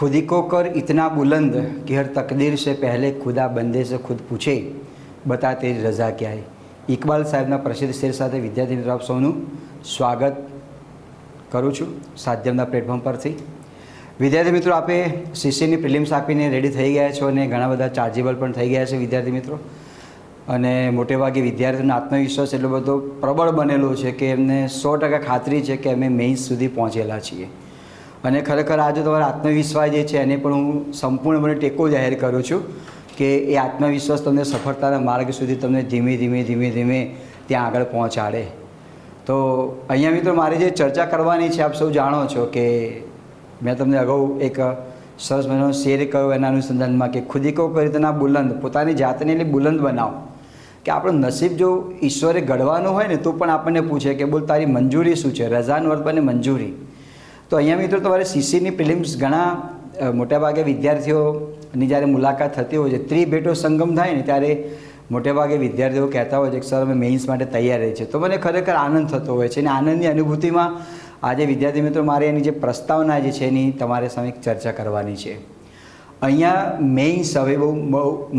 खुदी को कर इतना बुलंद कि हर तकदीर से पहले खुदा बंदे से खुद पूछे बता तेरी रजा क्या है। ઇકબાલ સાહેબના પ્રસિદ્ધ શેર સાથે વિદ્યાર્થી મિત્રો આપ સૌનું સ્વાગત કરું છું સાધ્યમના પ્લેટફોર્મ પરથી। વિદ્યાર્થી મિત્રો, આપે સીસીની પ્રિલિમ્સ આપીને રેડી થઈ ગયા છો અને ઘણા બધા ચાર્જેબલ પણ થઈ ગયા છે વિદ્યાર્થી મિત્રો। અને મોટેભાગે વિદ્યાર્થીઓનો આત્મવિશ્વાસ એટલો બધો પ્રબળ બનેલો છે કે એમને 100% ખાતરી છે કે અમે મેઇન્સ સુધી પહોંચેલા છીએ। અને ખરેખર આજે તમારો આત્મવિશ્વાસ જે છે એને પણ હું સંપૂર્ણપણે ટેકો જાહેર કરું છું કે એ આત્મવિશ્વાસ તમને સફળતાના માર્ગ સુધી તમને ધીમે ધીમે ત્યાં આગળ પહોંચાડે। તો અહીંયા મિત્રો મારી જે ચર્ચા કરવાની છે, આપ સૌ જાણો છો કે મેં તમને અગાઉ એક સરસ મજાનો શેર કહ્યો એના અનુસંધાનમાં કે ખુદી કો કરી તેના બુલંદ, પોતાની જાતને એટલે બુલંદ બનાવો। કે આપણું નસીબ જો ઈશ્વરે ઘડવાનું હોય ને તો પણ આપણને પૂછે કે બોલ તારી મંજૂરી શું છે, રજાન વર્ત બને મંજૂરી। તો અહીંયા મિત્રો તમારે સીસીની પ્રિલિમ્સ ઘણા મોટાભાગે વિદ્યાર્થીઓની જ્યારે મુલાકાત થતી હોય છે, ત્રિભેટો સંગમ થાય ને ત્યારે મોટેભાગે વિદ્યાર્થીઓ કહેતા હોય છે કે સર અમે મેઇન્સ માટે તૈયાર રહી છે। તો મને ખરેખર આનંદ થતો હોય છે અને આનંદની અનુભૂતિમાં આજે વિદ્યાર્થી મિત્રો મારે એની જે પ્રસ્તાવના જે છે એની તમારે સામે ચર્ચા કરવાની છે। અહીંયા મેઇન્સ હવે બહુ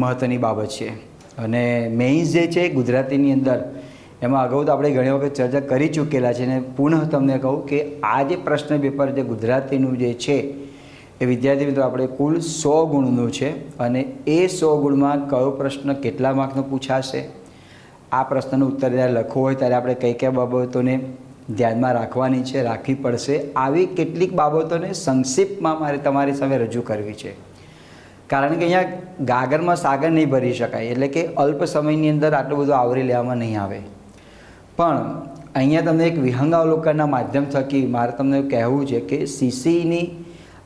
મહત્ત્વની બાબત છે અને મેઇન્સ જે છે ગુજરાતીની અંદર એમાં અગાઉ તો આપણે ઘણી વખત ચર્ચા કરી ચૂકેલા છે અને પુનઃ તમને કહું કે આ જે પ્રશ્ન પેપર જે ગુજરાતીનું જે છે એ વિદ્યાર્થી મિત્રો આપણે કુલ 100 ગુણનું છે અને એ 100 ગુણમાં કયો પ્રશ્ન કેટલા માર્કનો પૂછાશે, આ પ્રશ્નનો ઉત્તર જ્યારે લખવો હોય ત્યારે આપણે કઈ કઈ બાબતોને ધ્યાનમાં રાખવાની છે, રાખવી પડશે, આવી કેટલીક બાબતોને સંક્ષિપ્તમાં મારે તમારી સામે રજૂ કરવી છે। કારણ કે અહીંયા ગાગરમાં સાગર નહીં ભરી શકાય, એટલે કે અલ્પ સમયની અંદર આટલું બધું આવરી લેવામાં નહીં આવે। પણ અહીંયા તમને એક વિહંગાવલોકનના માધ્યમ થકી મારે તમને કહેવું છે કે સીસીની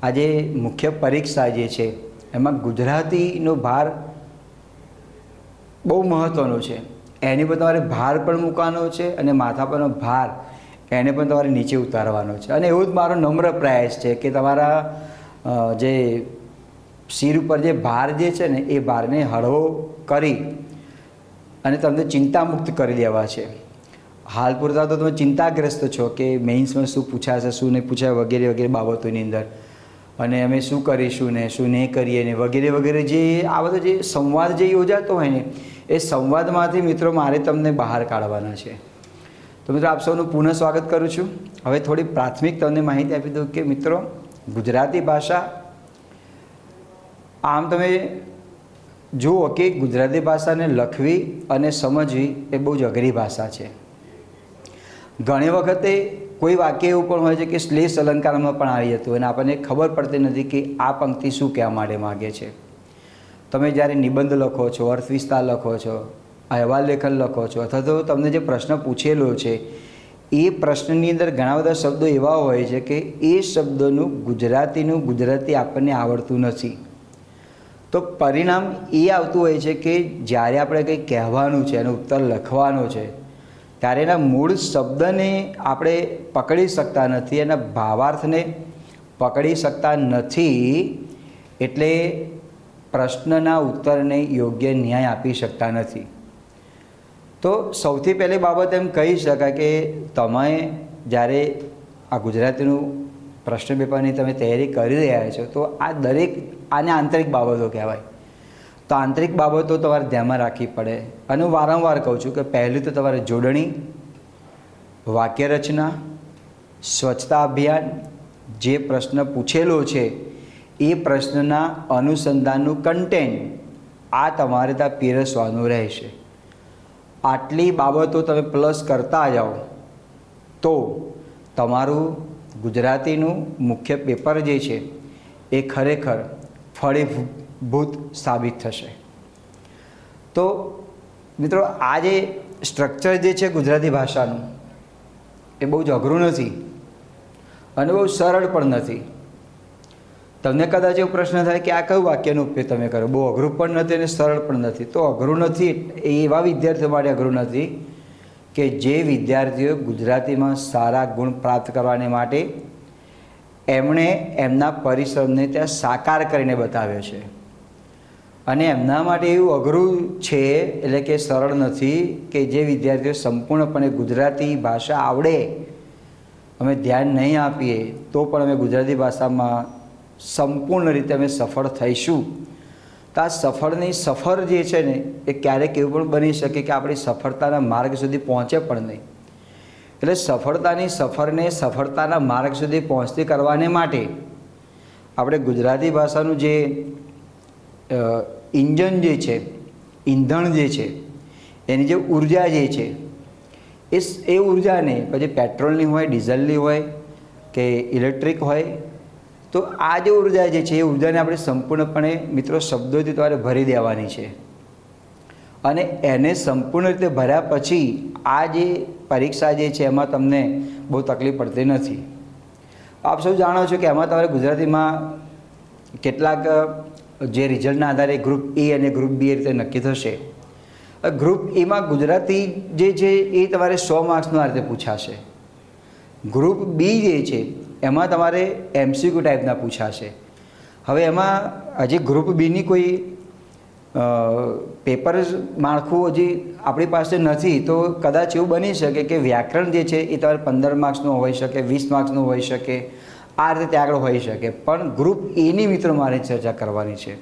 આજે મુખ્ય પરીક્ષા જે છે એમાં ગુજરાતીનો ભાર બહુ મહત્ત્વનો છે। એની પર તમારે ભાર પણ મૂકવાનો છે અને માથા પરનો ભાર એને પણ તમારે નીચે ઉતારવાનો છે। અને એવું જ મારો નમ્ર પ્રયાસ છે કે તમારા જે શિર ઉપર જે ભાર જે છે ને એ ભારને હળવો કરી અને તમને ચિંતામુક્ત કરી દેવા છે। હાલ પૂરતા તો તમે ચિંતાગ્રસ્ત છો કે મેઇન્સમાં શું પૂછાશે, શું નહીં પૂછાય વગેરે વગેરે બાબતોની અંદર, અને અમે શું કરીશું ને શું નહીં કરીએ ને વગેરે વગેરે જે આ બધો જે સંવાદ જે યોજાતો હોય ને એ સંવાદમાંથી મિત્રો મારે તમને બહાર કાઢવાના છે। તો મિત્રો આપ સૌનું પુનઃ સ્વાગત કરું છું। હવે થોડી પ્રાથમિક તમને માહિતી આપી દઉં કે મિત્રો ગુજરાતી ભાષા આમ તમે જુઓ કે ગુજરાતી ભાષાને લખવી અને સમજવી એ બહુ જ અઘરી ભાષા છે। ઘણી વખતે કોઈ વાક્ય એવું પણ હોય છે કે શ્લેષ અલંકારમાં પણ આવી જતું અને આપણને ખબર પડતી નથી કે આ પંક્તિ શું કહેવા માટે માગે છે। તમે જ્યારે નિબંધ લખો છો, અર્થ વિસ્તાર લખો છો, અહેવાલ લેખન લખો છો અથવા તો તમને જે પ્રશ્ન પૂછેલો છે એ પ્રશ્નની અંદર ઘણા બધા શબ્દો એવા હોય છે કે એ શબ્દોનું ગુજરાતી આપણને આવડતું નથી। તો પરિણામ એ આવતું હોય છે કે જ્યારે આપણે કંઈ કહેવાનું છે, એનો ઉત્તર લખવાનો છે ત્યારે એના મૂળ શબ્દને આપણે પકડી શકતા નથી, એના ભાવાર્થને પકડી શકતા નથી, એટલે પ્રશ્નના ઉત્તરને યોગ્ય ન્યાય આપી શકતા નથી। તો સૌથી પહેલી બાબત એમ કહી શકાય કે તમે જ્યારે આ ગુજરાતીનું પ્રશ્ન પેપરની તમે તૈયારી કરી રહ્યા છો તો આ દરેક આને આંતરિક બાબતો કહેવાય। તો આંતરિક બાબતો તમારે ધ્યાનમાં રાખવી પડે અને હું વારંવાર કહું છું કે પહેલું તો તમારે જોડણી, વાક્ય રચના, સ્વચ્છતા અભિયાન, જે પ્રશ્ન પૂછેલો છે એ પ્રશ્નના અનુસંધાનનું કન્ટેન્ટ આ તમારે ત્યાં પીરસવાનું રહેશે। આટલી બાબતો તમે પ્લસ કરતા જાઓ તો તમારું ગુજરાતીનું મુખ્ય પેપર જે છે એ ખરેખર ફળીભૂત સાબિત થશે। તો મિત્રો આ જે સ્ટ્રક્ચર જે છે ગુજરાતી ભાષાનું એ બહુ જ અઘરું નથી અને બહુ સરળ પણ નથી। તમને કદાચ એવો પ્રશ્ન થાય કે આ કયું વાક્યનો ઉપયોગ તમે કરો, બહુ અઘરું પણ નથી અને સરળ પણ નથી। તો અઘરું નથી એ એવા વિદ્યાર્થીઓ માટે અઘરું નથી કે જે વિદ્યાર્થીઓ ગુજરાતીમાં સારા ગુણ પ્રાપ્ત કરવાને માટે એમણે એમના પરિશ્રમને ત્યાં સાકાર કરીને બતાવ્યો છે અને એમના માટે એવું અઘરું છે, એટલે કે સરળ નથી કે જે વિદ્યાર્થીઓ સંપૂર્ણપણે ગુજરાતી ભાષા આવડે, અમે ધ્યાન નહીં આપીએ તો પણ અમે ગુજરાતી ભાષામાં સંપૂર્ણ રીતે અમે સફળ થઈશું. તો આ સફળની સફર જે છે ને એ ક્યારેક એવું પણ બની શકે કે આપણી સફળતાના માર્ગ સુધી પહોંચે પણ નહીં. એટલે સફળતાની સફરને સફળતાના માર્ગ સુધી પહોંચતી કરવાને માટે આપણે ગુજરાતી ભાષાનું જે ઇન્જન જે છે, ઈંધણ જે છે, એની જે ઉર્જા જે છે એ ઉર્જાને પછી પેટ્રોલની હોય, ડીઝલની હોય કે ઇલેક્ટ્રિક હોય, તો આ જે ઉર્જા જે છે એ ઉર્જાને આપણે સંપૂર્ણપણે મિત્રો શબ્દોથી તમારે ભરી દેવાની છે. અને એને સંપૂર્ણ રીતે ભર્યા પછી આ જે પરીક્ષા જે છે એમાં તમને બહુ તકલીફ પડતી નથી. આપ સૌ જાણો છો કે એમાં તમારે ગુજરાતીમાં કેટલાક જે રિઝલ્ટના આધારે ગ્રુપ એ અને ગ્રુપ બી એ રીતે નક્કી થશે. ગ્રુપ એમાં ગુજરાતી જે છે એ તમારે 100 માર્ક્સનું આ રીતે પૂછાશે. ગ્રુપ બી જે છે એમાં તમારે MCQ ટાઈપના પૂછાશે. હવે એમાં હજી ગ્રુપ બીની કોઈ પેપર માળખું હજી આપણી પાસે નથી, તો કદાચ એવું બની શકે કે વ્યાકરણ જે છે એ તમારે 15 માર્ક્સનું હોઈ શકે, 20 માર્ક્સનું હોઈ શકે, આ રીતે ત્યાં આગળ હોઈ શકે. પણ ગ્રુપ એની મિત્રો મારે ચર્ચા કરવાની છે.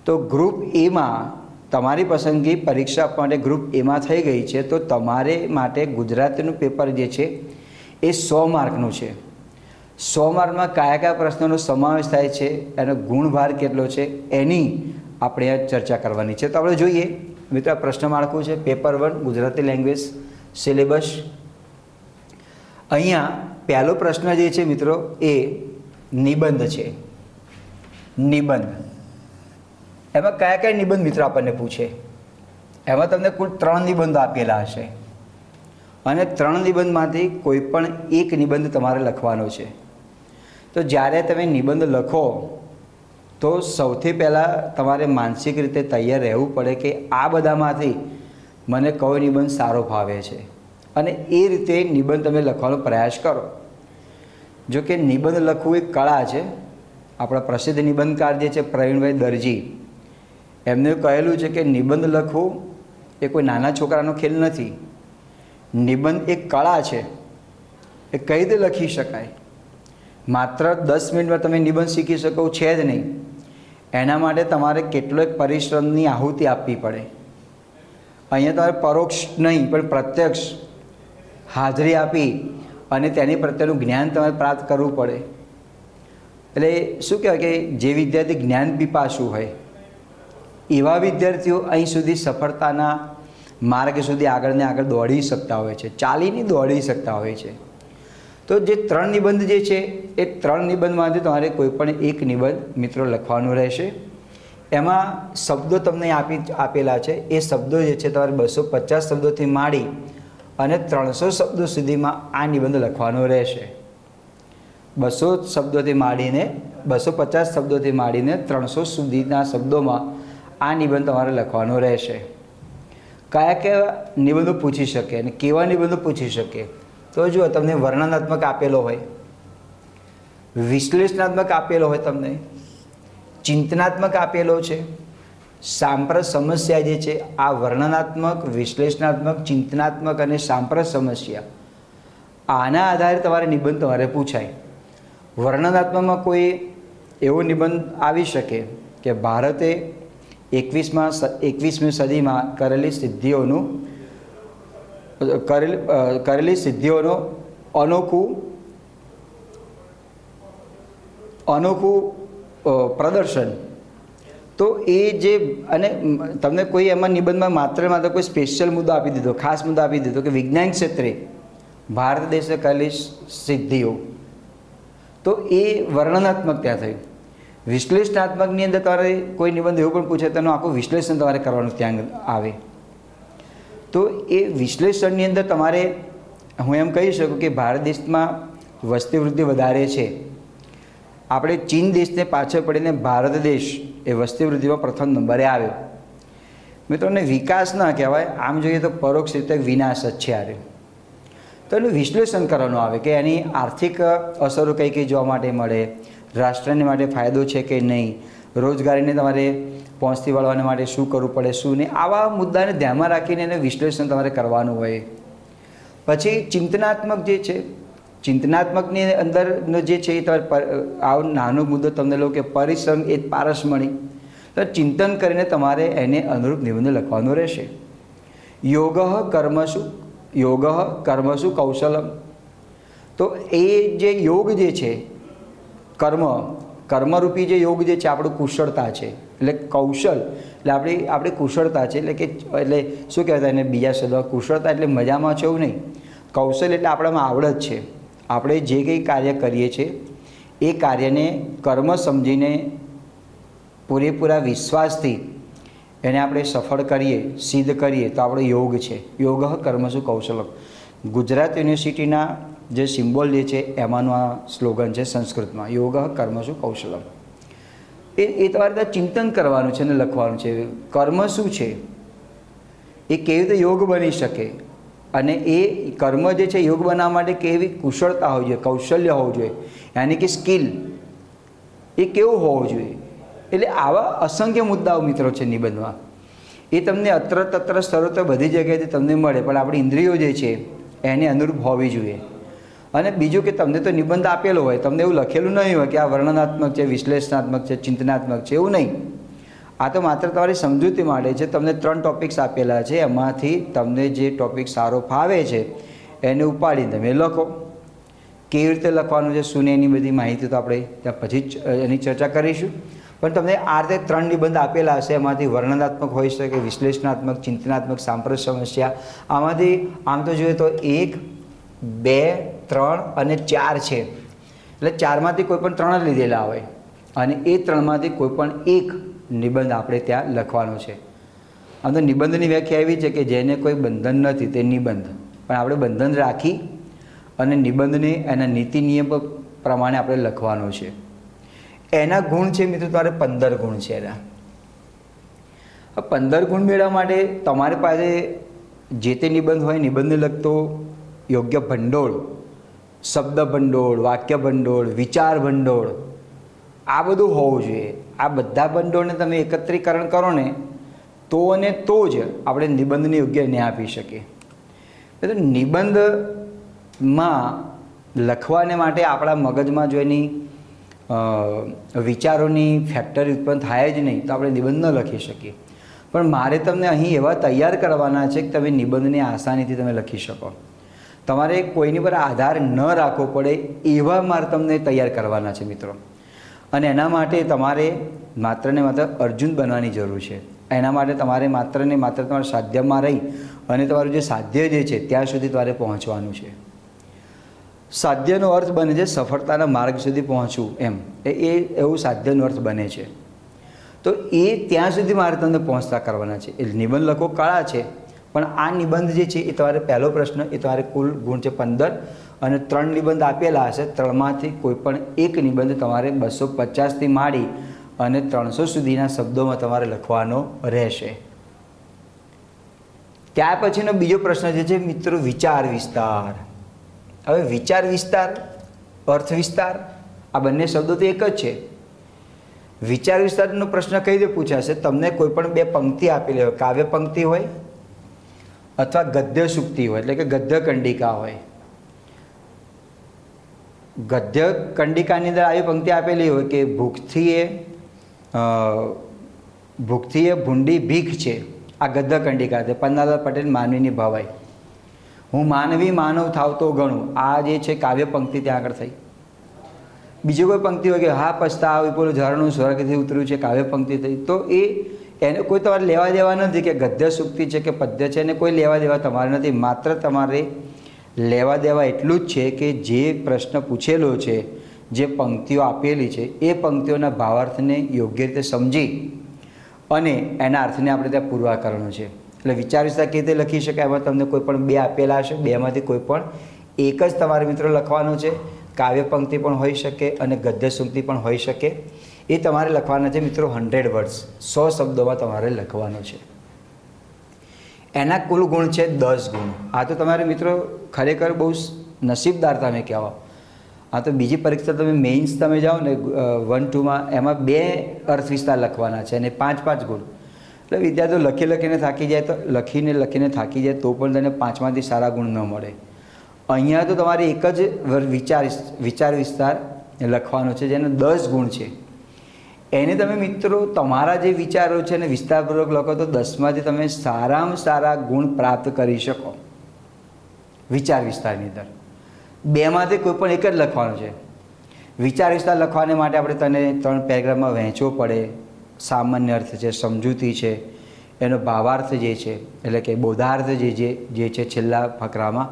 તો ગ્રુપ એમાં તમારી પસંદગી પરીક્ષા આપવા માટે ગ્રુપ એમાં થઈ ગઈ છે, તો તમારે માટે ગુજરાતીનું પેપર જે છે એ 100 માર્કનું છે. 100 માર્કમાં કયા કયા પ્રશ્નોનો સમાવેશ થાય છે, એનો ગુણભાર કેટલો છે, એની આપણે આ ચર્ચા કરવાની છે. તો આપણે જોઈએ મિત્રો, આ પ્રશ્ન માળખું છે પેપર 1 ગુજરાતી લેંગ્વેજ સિલેબસ. અહીંયા પહેલો પ્રશ્ન જે છે મિત્રો એ નિબંધ છે. નિબંધ, એમાં કયા કયા નિબંધ મિત્રો આપણને પૂછે? એમાં તમને કુલ 3 નિબંધો આપેલા હશે અને 3 નિબંધમાંથી કોઈ પણ એક નિબંધ તમારે લખવાનો છે. તો જ્યારે તમે નિબંધ લખો તો સૌથી પહેલાં તમારે માનસિક રીતે તૈયાર રહેવું પડે કે આ બધામાંથી મને કયો નિબંધ સારો ભાવે છે, અને એ રીતે નિબંધ તમે લખવાનો પ્રયાસ કરો. જો કે નિબંધ લખવું એક કળા છે. આપણા પ્રસિદ્ધ નિબંધકાર જે છે પ્રવીણભાઈ દરજી, એમને કહેલું છે કે નિબંધ લખવું એ કોઈ નાના છોકરાનો ખેલ નથી. નિબંધ એક કળા છે. એ કઈ રીતે લખી શકાય? માત્ર 10 મિનિટમાં તમે નિબંધ શીખી શકો છે જ નહીં. એના માટે તમારે કેટલોક પરિશ્રમની આહુતિ આપવી પડે. અહીંયા તમારે પરોક્ષ નહીં પણ પ્રત્યક્ષ હાજરી આપી અને તેની પ્રત્યેનું જ્ઞાન તમારે પ્રાપ્ત કરવું પડે. એટલે શું કહેવાય કે જે વિદ્યાર્થી જ્ઞાન પીપાસુ હોય એવા વિદ્યાર્થીઓ અહીં સુધી સફળતાના માર્ગ સુધી આગળ ને આગળ દોડી શકતા હોય છે, ચાલીને દોડી શકતા હોય છે. તો જે 3 નિબંધ જે છે એ 3 નિબંધમાંથી તમારે કોઈ પણ એક નિબંધ મિત્રો લખવાનું રહેશે. એમાં શબ્દો તમને આપેલા છે. એ શબ્દો જે છે તમારે 250 શબ્દોથી માંડી અને 300 શબ્દો સુધીમાં આ નિબંધ લખવાનો રહેશે. 200 શબ્દોથી માંડીને 250 શબ્દોથી માંડીને 300 સુધીના શબ્દોમાં આ નિબંધ તમારે લખવાનો રહેશે. કયા કયા નિબંધો પૂછી શકે અને કેવા નિબંધો પૂછી શકે? તો જુઓ, તમને વર્ણનાત્મક આપેલો હોય, વિશ્લેષણાત્મક આપેલો હોય, તમને ચિંતનાત્મક આપેલો છે, સાંપ્રત સમસ્યા જે છે આ વર્ણનાત્મક, વિશ્લેષણાત્મક, ચિંતનાત્મક અને સાંપ્રત સમસ્યા, આના આધારે તમારે નિબંધ તમારે પૂછાય. વર્ણનાત્મકમાં કોઈ એવો નિબંધ આવી શકે કે ભારતે 21મી સદીમાં કરેલી સિદ્ધિઓનો અનોખું પ્રદર્શન. તો એ જે, અને તમને કોઈ એમાં નિબંધમાં માત્ર કોઈ સ્પેશિયલ મુદ્દો આપી દીધો, ખાસ મુદ્દો આપી દીધો કે વિજ્ઞાન ક્ષેત્રે ભારત દેશે કરેલી સિદ્ધિઓ, તો એ વર્ણનાત્મક ત્યાં થયું. વિશ્લેષણાત્મકની અંદર તમારે કોઈ નિબંધ એવું પણ પૂછે તેનું આખું વિશ્લેષણ તમારે કરવાનું ત્યાં આવે. તો એ વિશ્લેષણની અંદર તમારે, હું એમ કહી શકું કે ભારત દેશમાં વસ્તી વૃદ્ધિ વધારે છે. આપણે ચીન દેશને પાછળ પડીને ભારત દેશ એ વસ્તી વૃદ્ધિમાં પ્રથમ નંબરે આવ્યો. મિત્રોને વિકાસ ન કહેવાય, આમ જોઈએ તો પરોક્ષ રીતે વિનાશ જ છે આ. તો એનું વિશ્લેષણ કરવાનું આવે કે એની આર્થિક અસરો કઈ કઈ જોવા માટે મળે, રાષ્ટ્રને માટે ફાયદો છે કે નહીં, રોજગારીને તમારે પહોંચતી વળવાને માટે શું કરવું પડે, શું નહીં, આવા મુદ્દાને ધ્યાનમાં રાખીને એને વિશ્લેષણ તમારે કરવાનું હોય. પછી ચિંતનાત્મક જે છે, ચિંતનાત્મકની અંદરનો જે છે એ તમારે આવો નાનો મુદ્દો તમને લો કે પરિશ્રમ એ પારસમણી, તો ચિંતન કરીને તમારે એને અનુરૂપ નિબંધ લખવાનો રહેશે. યોગ કર્મસુ કૌશલમ, તો એ જે યોગ જે છે કર્મરૂપી જે યોગ જે છે આપણું કુશળતા છે, એટલે કૌશલ એટલે આપણી કુશળતા છે. એટલે શું કહેવાય એને બીજા શબ્દ, કુશળતા એટલે મજામાં છે એવું નહીં. કૌશલ એટલે આપણામાં આવડત છે. આપણે જે કંઈ કાર્ય કરીએ છીએ એ કાર્યને કર્મ સમજીને પૂરેપૂરા વિશ્વાસથી એને આપણે સફળ કરીએ, સિદ્ધ કરીએ તો આપણો યોગ છે. યોગ કર્મસુ કૌશલમ. ગુજરાત યુનિવર્સિટીના જે સિમ્બોલ જે છે એમાંનું આ સ્લોગન છે સંસ્કૃતમાં, યોગ કર્મસુ કૌશલમ. એ તમારે ત્યાં ચિંતન કરવાનું છે અને લખવાનું છે. કર્મ શું છે, એ કેવી રીતે યોગ બની શકે, અને એ કર્મ જે છે યોગ બનાવવા માટે કેવી કુશળતા હોવી જોઈએ, કૌશલ્ય હોવું જોઈએ, યાની કે સ્કિલ એ કેવું હોવું જોઈએ. એટલે આવા અસંખ્ય મુદ્દાઓ મિત્રો છે નિબંધમાં. એ તમને અત્ર તત્ર સર્વત્ર બધી જગ્યાએથી તમને મળે, પણ આપણી ઇન્દ્રિયો જે છે એને અનુરૂપ હોવી જોઈએ. અને બીજું કે તમને તો નિબંધ આપેલો હોય, તમને એવું લખેલું નહીં હોય કે આ વર્ણનાત્મક છે, વિશ્લેષણાત્મક છે, ચિંતનાત્મક છે, એવું નહીં. આ તો માત્ર તમારી સમજૂતી માટે છે. તમને 3 ટૉપિક્સ આપેલા છે, એમાંથી તમને જે ટૉપિક સારો ફાવે છે એને ઉપાડીને તમે લખો. કેવી રીતે લખવાનું છે શું એની બધી માહિતી તો આપણે ત્યાં પછી જ એની ચર્ચા કરીશું. પણ તમને આ રીતે 3 નિબંધ આપેલા હશે, એમાંથી વર્ણનાત્મક હોઈ શકે, વિશ્લેષણાત્મક, ચિંતનાત્મક, સાંપ્રત સમસ્યા. આમાંથી આમ તો જોઈએ તો 1, 2, 3 અને 4 છે. એટલે 4માંથી કોઈ પણ 3 જ લીધેલા હોય, અને એ 3માંથી કોઈ પણ એક નિબંધ આપણે ત્યાં લખવાનો છે. આમ તો નિબંધની વ્યાખ્યા એવી છે કે જેને કોઈ બંધન નથી તે નિબંધ, પણ આપણે બંધન રાખી અને નિબંધને એના નીતિ નિયમ પ્રમાણે આપણે લખવાનો છે. એના ગુણ છે મિત્રો તમારે 15 ગુણ છે. એના 15 ગુણ મેળવવા માટે તમારી પાસે જે તે નિબંધ હોય, નિબંધને લગતો યોગ્ય ભંડોળ, શબ્દ ભંડોળ, વાક્ય ભંડોળ, વિચાર ભંડોળ, આ બધું હોવું જોઈએ. આ બધા ભંડોળને તમે એકત્રીકરણ કરો ને તો જ આપણે નિબંધને યોગ્ય ન્યાય આપી શકીએ. તો નિબંધમાં લખવાને માટે આપણા મગજમાં જો એની વિચારોની ફેક્ટરી ઉત્પન્ન થાય જ નહીં તો આપણે નિબંધ ન લખી શકીએ. પણ મારે તમને અહીં એવા તૈયાર કરવાના છે કે તમે નિબંધને આસાનીથી તમે લખી શકો. તમારે કોઈની પર આધાર ન રાખવો પડે એવા મારે તમને તૈયાર કરવાના છે મિત્રો. અને એના માટે તમારે માત્ર ને માત્ર અર્જુન બનવાની જરૂર છે. એના માટે તમારે માત્ર ને માત્ર તમારા સાધ્યમાં રહી અને તમારું જે સાધ્ય જે છે ત્યાં સુધી તમારે પહોંચવાનું છે. સાધ્યનો અર્થ બને છે સફળતાના માર્ગ સુધી પહોંચવું, એમ એવું સાધ્યનો અર્થ બને છે. તો એ ત્યાં સુધી મારે તમને પહોંચતા કરવાના છે. એટલે નિબંધ લખો કળા છે, પણ આ નિબંધ જે છે એ તમારે પહેલો પ્રશ્ન એ તમારે કુલ ગુણ છે 15, અને 3 નિબંધ આપેલા હશે. 3માંથી કોઈ પણ એક નિબંધ તમારે 250થી માંડી અને 300 સુધીના શબ્દોમાં તમારે લખવાનો રહેશે. ત્યાર પછીનો બીજો પ્રશ્ન જે છે મિત્રો વિચાર વિસ્તાર. હવે વિચાર વિસ્તાર, અર્થ વિસ્તાર આ બંને શબ્દો તો એક જ છે. વિચાર વિસ્તારનો પ્રશ્ન કઈ રીતે પૂછાશે? તમને કોઈ પણ 2 પંક્તિ આપેલી હોય, કાવ્ય પંક્તિ હોય અથવા ગદ્ય સૂક્તિ હોય, એટલે કે ગદ્ય કંડિકા હોય. ગદ્ય કંડિકાની અંદર આવી પંક્તિ આપેલી હોય કે ભૂખથી એ ભૂંડી ભીખ છે. આ ગદ્ય કંડિકા છે. પન્નાલાલ પટેલ માનવીની ભવાઈ. હું માનવી માનવ થાવતો ગણું, આ જે છે કાવ્ય પંક્તિ ત્યાં આગળ થઈ. બીજી કોઈ પંક્તિ હોય કે હા પછતાવ પેલું ઝરણું સ્વર્ગથી ઉતર્યું છે, કાવ્ય પંક્તિ થઈ. તો એને કોઈ તમારે લેવા દેવા નથી કે ગદ્ય સૂક્તિ છે કે પદ્ય છે, એને કોઈ લેવા દેવા તમારે નથી. માત્ર તમારે લેવા દેવા એટલું જ છે કે જે પ્રશ્ન પૂછેલો છે, જે પંક્તિઓ આપેલી છે, એ પંક્તિઓના ભાવાર્થને યોગ્ય રીતે સમજી અને એના અર્થને આપણે ત્યાં પૂરવા કરવાનો છે. એટલે વિચાર વિસ્તાર કેવી રીતે લખી શકાય? એમાં તમને કોઈ પણ 2 આપેલા હશે, 2માંથી કોઈ પણ એક જ તમારે મિત્રો લખવાનો છે. કાવ્ય પંક્તિ પણ હોઈ શકે અને ગદ્ય સૂક્તિ પણ હોઈ શકે. એ તમારે લખવાના છે મિત્રો 100 વર્ડ્સ, 100 શબ્દોમાં તમારે લખવાનો છે. એના કુલ ગુણ છે 10 ગુણ. આ તો તમારે મિત્રો ખરેખર બહુ નસીબદાર તમે કહેવાઓ. આ તો બીજી પરીક્ષા તમે મેઇન્સ તમે જાઓ ને 1, 2માં, એમાં 2 અર્થ વિસ્તાર લખવાના છે અને 5 ગુણ. એટલે વિદ્યાર્થીઓ લખીને થાકી જાય તો લખીને થાકી જાય તો પણ તેને 5માંથી સારા ગુણ ન મળે. અહીંયા તો તમારે એક જ વિચાર વિસ્તાર લખવાનો છે, જેને 10 ગુણ છે. એને તમે મિત્રો તમારા જે વિચારો છે એને વિસ્તારપૂર્વક લખો તો 10માંથી તમે સારામાં સારા ગુણ પ્રાપ્ત કરી શકો. વિચાર વિસ્તારની અંદર 2માંથી કોઈ પણ એક જ લખવાનું છે. વિચાર વિસ્તાર લખવાને માટે આપણે તને 3 પેરેગ્રાફમાં વહેંચવો પડે. સામાન્ય અર્થ છે, સમજૂતી છે, એનો ભાવાર્થ જે છે એટલે કે બોધાર્થ જે છે છેલ્લા ફકરામાં,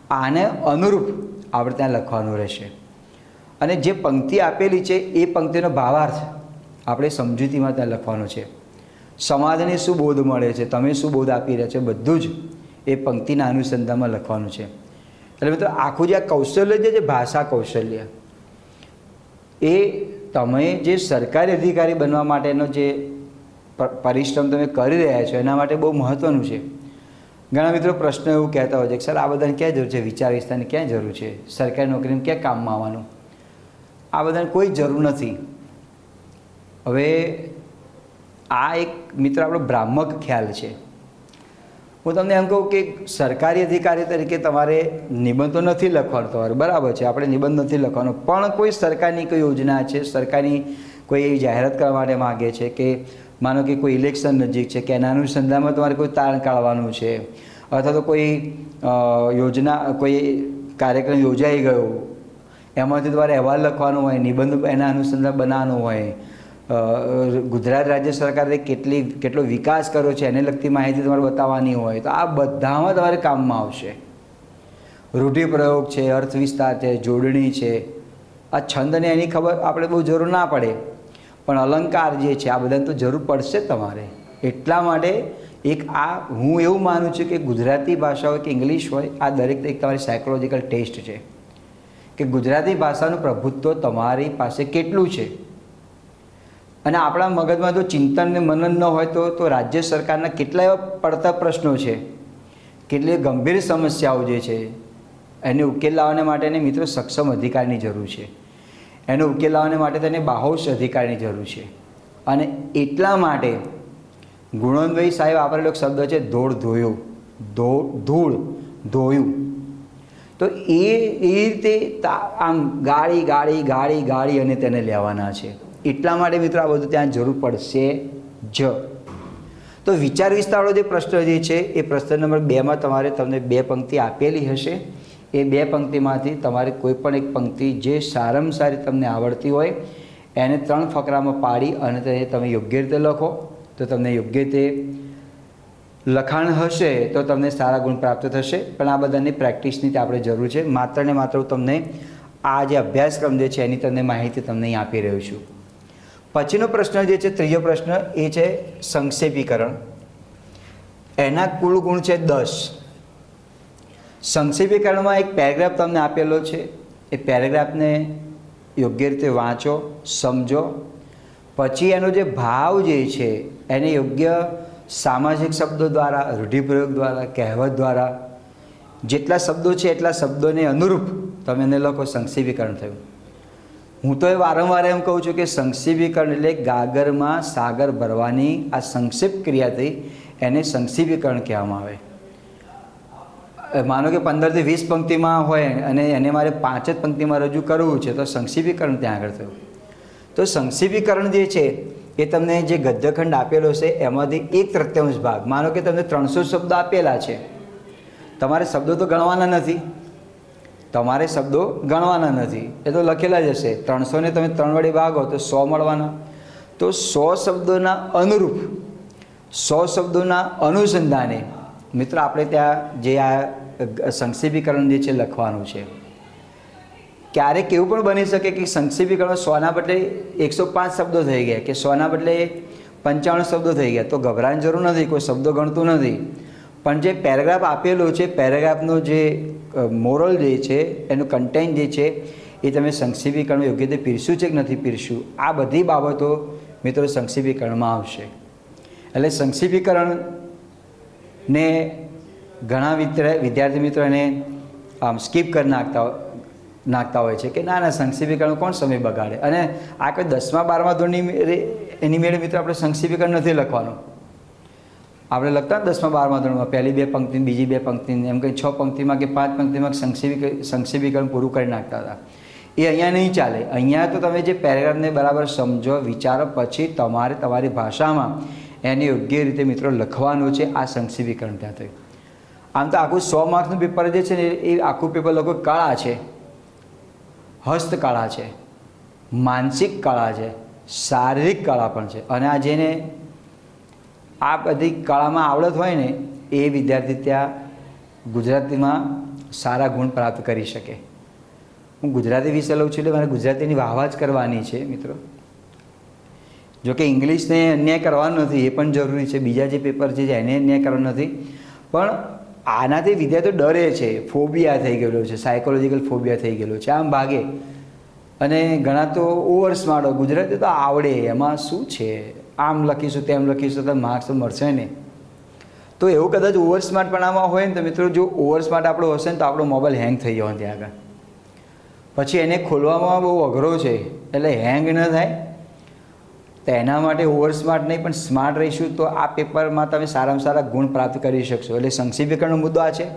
આને અનુરૂપ આપણે ત્યાં લખવાનું રહેશે. અને જે પંક્તિ આપેલી છે એ પંક્તિનો ભાવાર્થ આપણે સમજૂતીમાં ત્યાં લખવાનો છે. સમાજને શું બોધ મળે છે, તમે શું બોધ આપી રહ્યા છો, બધું જ એ પંક્તિના અનુસંધાનમાં લખવાનું છે. એટલે મિત્રો આખું જે આ કૌશલ્ય છે, ભાષા કૌશલ્ય, એ તમે જે સરકારી અધિકારી બનવા માટેનો જે પરિશ્રમ તમે કરી રહ્યા છો એના માટે બહુ મહત્ત્વનું છે. ઘણા મિત્રો પ્રશ્ન એવું કહેતા હોય છે કે સર આ બધાને ક્યાં જરૂર છે, વિચાર વિસ્તારની ક્યાં જરૂર છે, સરકારી નોકરીને ક્યાં કામમાં આવવાનું? આ બધાને કોઈ જરૂર નથી. હવે આ એક મિત્ર આપણો ભ્રામક ખ્યાલ છે. હું તમને એમ કહું કે સરકારી અધિકારી તરીકે તમારે નિબંધ તો નથી લખવાનો, તમારે બરાબર છે, આપણે નિબંધ નથી લખવાનો, પણ કોઈ સરકારની કોઈ યોજના છે, સરકારની કોઈ એવી જાહેરાત કરવા માટે માગે છે કે માનો કે કોઈ ઇલેક્શન નજીક છે કે એના અનુસંધાનમાં તમારે કોઈ તારણ કાઢવાનું છે, અથવા તો કોઈ યોજના, કોઈ કાર્યક્રમ યોજાઈ ગયો એમાંથી તમારે અહેવાલ લખવાનો હોય, નિબંધ એના અનુસંધાન બનાવવાનો હોય, ગુજરાત રાજ્ય સરકારે કેટલો વિકાસ કર્યો છે એને લગતી માહિતી તમારે બતાવવાની હોય, તો આ બધામાં તમારે કામમાં આવશે. રૂઢિપ્રયોગ છે, અર્થ વિસ્તાર છે, જોડણી છે, આ છંદને એની ખબર આપણે બહુ જરૂર ના પડે, પણ અલંકાર જે છે આ બધાને તો જરૂર પડશે તમારે. એટલા માટે હું એવું માનું છું કે ગુજરાતી ભાષા હોય કે ઇંગ્લિશ હોય, આ દરેક તમારી સાયકોલોજીકલ ટેસ્ટ છે કે ગુજરાતી ભાષાનું પ્રભુત્વ તમારી પાસે કેટલું છે. અને આપણા મગજમાં જો ચિંતન ને મનન ન હોય તો રાજ્ય સરકારના કેટલા એવા પડતા પ્રશ્નો છે, કેટલી ગંભીર સમસ્યાઓ જે છે એને ઉકેલ લાવવાને માટે મિત્રો સક્ષમ અધિકારીની જરૂર છે. એનો ઉકેલ લાવવાને માટે તેને બાહોશ અધિકારીની જરૂર છે. અને એટલા માટે ગુણવંતભાઈ સાહેબ વાપરેલો એક શબ્દ છે ધૂળ ધોયું. તો એ રીતે આમ ગાળી અને તેને લેવાના છે. એટલા માટે મિત્રો આ બધું ત્યાં જરૂર પડશે જ. તો વિચાર વિસ્તારવાળો જે પ્રશ્ન જે છે એ પ્રશ્ન નંબર 2માં તમને 2 પંક્તિ આપેલી હશે. એ 2 પંક્તિમાંથી તમારે કોઈ પણ એક પંક્તિ જે સારામાં સારી તમને આવડતી હોય એને 3 ફકરામાં પાડી અને તમે યોગ્ય રીતે લખો. તો તમને યોગ્ય રીતે લખાણ હશે તો તમને સારા ગુણ પ્રાપ્ત થશે. પણ આ બધાની પ્રેક્ટિસની આપણે જરૂર છે. માત્ર ને માત્ર તમને આ જે અભ્યાસક્રમ જે છે એની તમને માહિતી તમને અહીં આપી રહ્યો છું. પછીનો પ્રશ્ન જે છે, ત્રીજો પ્રશ્ન, એ છે સંક્ષેપીકરણ. એના કુલ ગુણ છે 10. સંક્ષેપીકરણમાં એક પેરેગ્રાફ તમને આપેલો છે. એ પેરેગ્રાફને યોગ્ય રીતે વાંચો, સમજો. પછી એનો જે ભાવ જે છે એને યોગ્ય સામાજિક શબ્દો દ્વારા, રૂઢિપ્રયોગ દ્વારા, કહેવત દ્વારા જેટલા શબ્દો છે એટલા શબ્દોને અનુરૂપ તમે એને લખો. સંક્ષેપીકરણ થયું. હું તો એ વારંવાર એમ કહું છું કે સંક્ષેપીકરણ એટલે ગાગરમાં સાગર ભરવાની આ સંક્ષેપ ક્રિયા થઈ, એને સંક્ષેપીકરણ કહેવામાં આવે. માનો કે 15 થી 20 પંક્તિમાં હોય અને એને મારે 5 જ પંક્તિમાં રજૂ કરવું છે તો સંક્ષેપીકરણ ત્યાં આગળ થયું. તો સંક્ષેપીકરણ જે છે એ તમને જે ગદ્યખંડ આપેલો છે એમાંથી 1/3 ભાગ, માનો કે તમને 300 શબ્દો આપેલા છે, તમારે શબ્દો તો ગણવાના નથી. એ તો લખેલા જ હશે. 300 ને તમે 3 વડે ભાગો તો 100 મળવાના. તો 100 શબ્દોના અનુરૂપ, 100 શબ્દોના અનુસંધાને મિત્રો આપણે ત્યાં જે આ સંક્ષેપીકરણ જે છે લખવાનું છે. ક્યારેક એવું પણ બની શકે કે સંક્ષેપીકરણ 100ના બદલે 105 શબ્દો થઈ ગયા કે 100ના બદલે 55 શબ્દો થઈ ગયા, તો ગભરાવાની જરૂર નથી, કોઈ શબ્દો ગણતું નથી. પણ જે પેરેગ્રાફ આપેલો છે, પેરેગ્રાફનો જે મોરલ જે છે, એનું કન્ટેન્ટ જે છે એ તમે સંક્ષેપીકરણ યોગ્ય રીતે પીરસ્યું છે કે નથી પીરસ્યું, આ બધી બાબતો મિત્રો સંક્ષેપીકરણમાં આવશે. એટલે સંક્ષેપીકરણને ઘણા વિદ્યાર્થી મિત્રો એને આમ સ્કીપ કરી નાખતા હોય છે કે ના સંક્ષેપીકરણ કોણ સમય બગાડે. અને આ કોઈ 10મા 12મા ધોરણની એની મેળે મિત્રો આપણે સંક્ષેપીકરણ નથી લખવાનું. આપણે લખતા 10મા 12મા ધોરણમાં પહેલી 2 પંક્તિ, બીજી 2 પંક્તિ, એમ કંઈ 6 પંક્તિમાં કે 5 પંક્તિમાં સંક્ષેપીકરણ પૂરું કરી નાખતા હતા. એ અહીંયા નહીં ચાલે. અહીંયા તો તમે જે પેરેગ્રાફને બરાબર સમજો, વિચારો, પછી તમારે તમારી ભાષામાં એને યોગ્ય રીતે મિત્રો લખવાનું છે. આ સંક્ષેપીકરણ ત્યાં થયું. આમ તો આખું 100 માર્ક્સનું પેપર જે છે ને એ આખું પેપર લોકો કળા છે, હસ્તકળા છે, માનસિક કળા છે, શારીરિક કળા પણ છે. અને આ જેને આ બધી કળામાં આવડત હોય ને એ વિદ્યાર્થી ત્યાં ગુજરાતીમાં સારા ગુણ પ્રાપ્ત કરી શકે. હું ગુજરાતી વિષય લઉં છું એટલે મારે ગુજરાતીની વાહવા જ કરવાની છે મિત્રો. જોકે ઇંગ્લિશને અન્યાય કરવાનો નથી, એ પણ જરૂરી છે. બીજા જે પેપર છે એને અન્યાય કરવાનો નથી, પણ આનાથી વિદ્યાર્થીઓ ડરે છે. ફોબિયા થઈ ગયેલો છે, સાયકોલોજીકલ ફોબિયા થઈ ગયેલો છે, આમ ભાગે. અને ઘણા તો ઓવર સ્માર્ટ હોય, ગુજરાતી તો આવડે, એમાં શું છે, આમ લખીશું તેમ લખીશું તો માર્ક્સ તો મળશે ને. તો એવું કદાચ ઓવર સ્માર્ટપણામાં હોય ને તો મિત્રો, જો ઓવર સ્માર્ટ આપણો હશે ને તો આપણો મોબાઈલ હેંગ થઈ જવાનો ત્યાં આગળ. પછી એને ખોલવામાં બહુ અઘરો છે, એટલે હેંગ ન થાય. તો એના માટે ઓવર સ્માર્ટ નહીં પણ સ્માર્ટ રહીશું તો આ પેપરમાં તમે સારામાં સારા ગુણ પ્રાપ્ત કરી શકશો. એટલે સંક્ષેપીકરણનો મુદ્દો આ છે.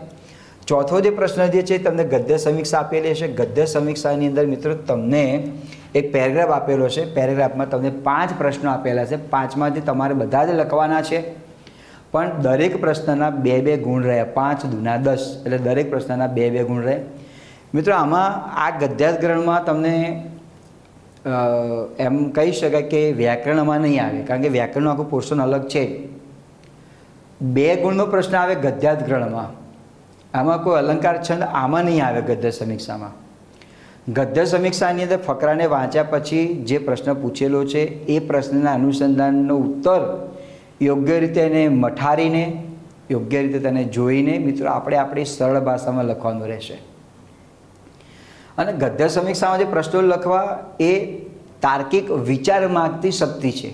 ચોથો જે પ્રશ્ન જે છે તમને ગદ્ય સમીક્ષા આપેલી છે. ગદ્ય સમીક્ષાની અંદર મિત્રો તમને એક પેરેગ્રાફ આપેલો છે. પેરેગ્રાફમાં તમને 5 પ્રશ્નો આપેલા છે. 5માંથી તમારે બધા જ લખવાના છે, પણ દરેક પ્રશ્નના 2-2 ગુણ રહ્યા. 5 દુના 10, એટલે દરેક પ્રશ્નના 2-2 ગુણ રહે. મિત્રો આમાં આ ગદ્યાગ્રહણમાં તમને એમ કહી શકાય કે વ્યાકરણમાં નહીં આવે, કારણ કે વ્યાકરણનું આખું પોર્શન અલગ છે. 2 ગુણનો પ્રશ્ન આવે ગદ્યાગ્રહણમાં. આમાં કોઈ અલંકાર છંદ આમાં નહીં આવે. ગદ્ય સમીક્ષામાં, ગદ્ય સમીક્ષાની અંદર ફકરાને વાંચ્યા પછી જે પ્રશ્ન પૂછેલો છે એ પ્રશ્નના અનુસંધાનનો ઉત્તર યોગ્ય રીતે એને મઠારીને, યોગ્ય રીતે તેને જોઈને મિત્રો આપણે આપણી સરળ ભાષામાં લખવાનું રહેશે. અને ગદ્ય સમીક્ષામાં જે પ્રશ્નો લખવા એ તાર્કિક વિચાર માગતી શક્તિ છે.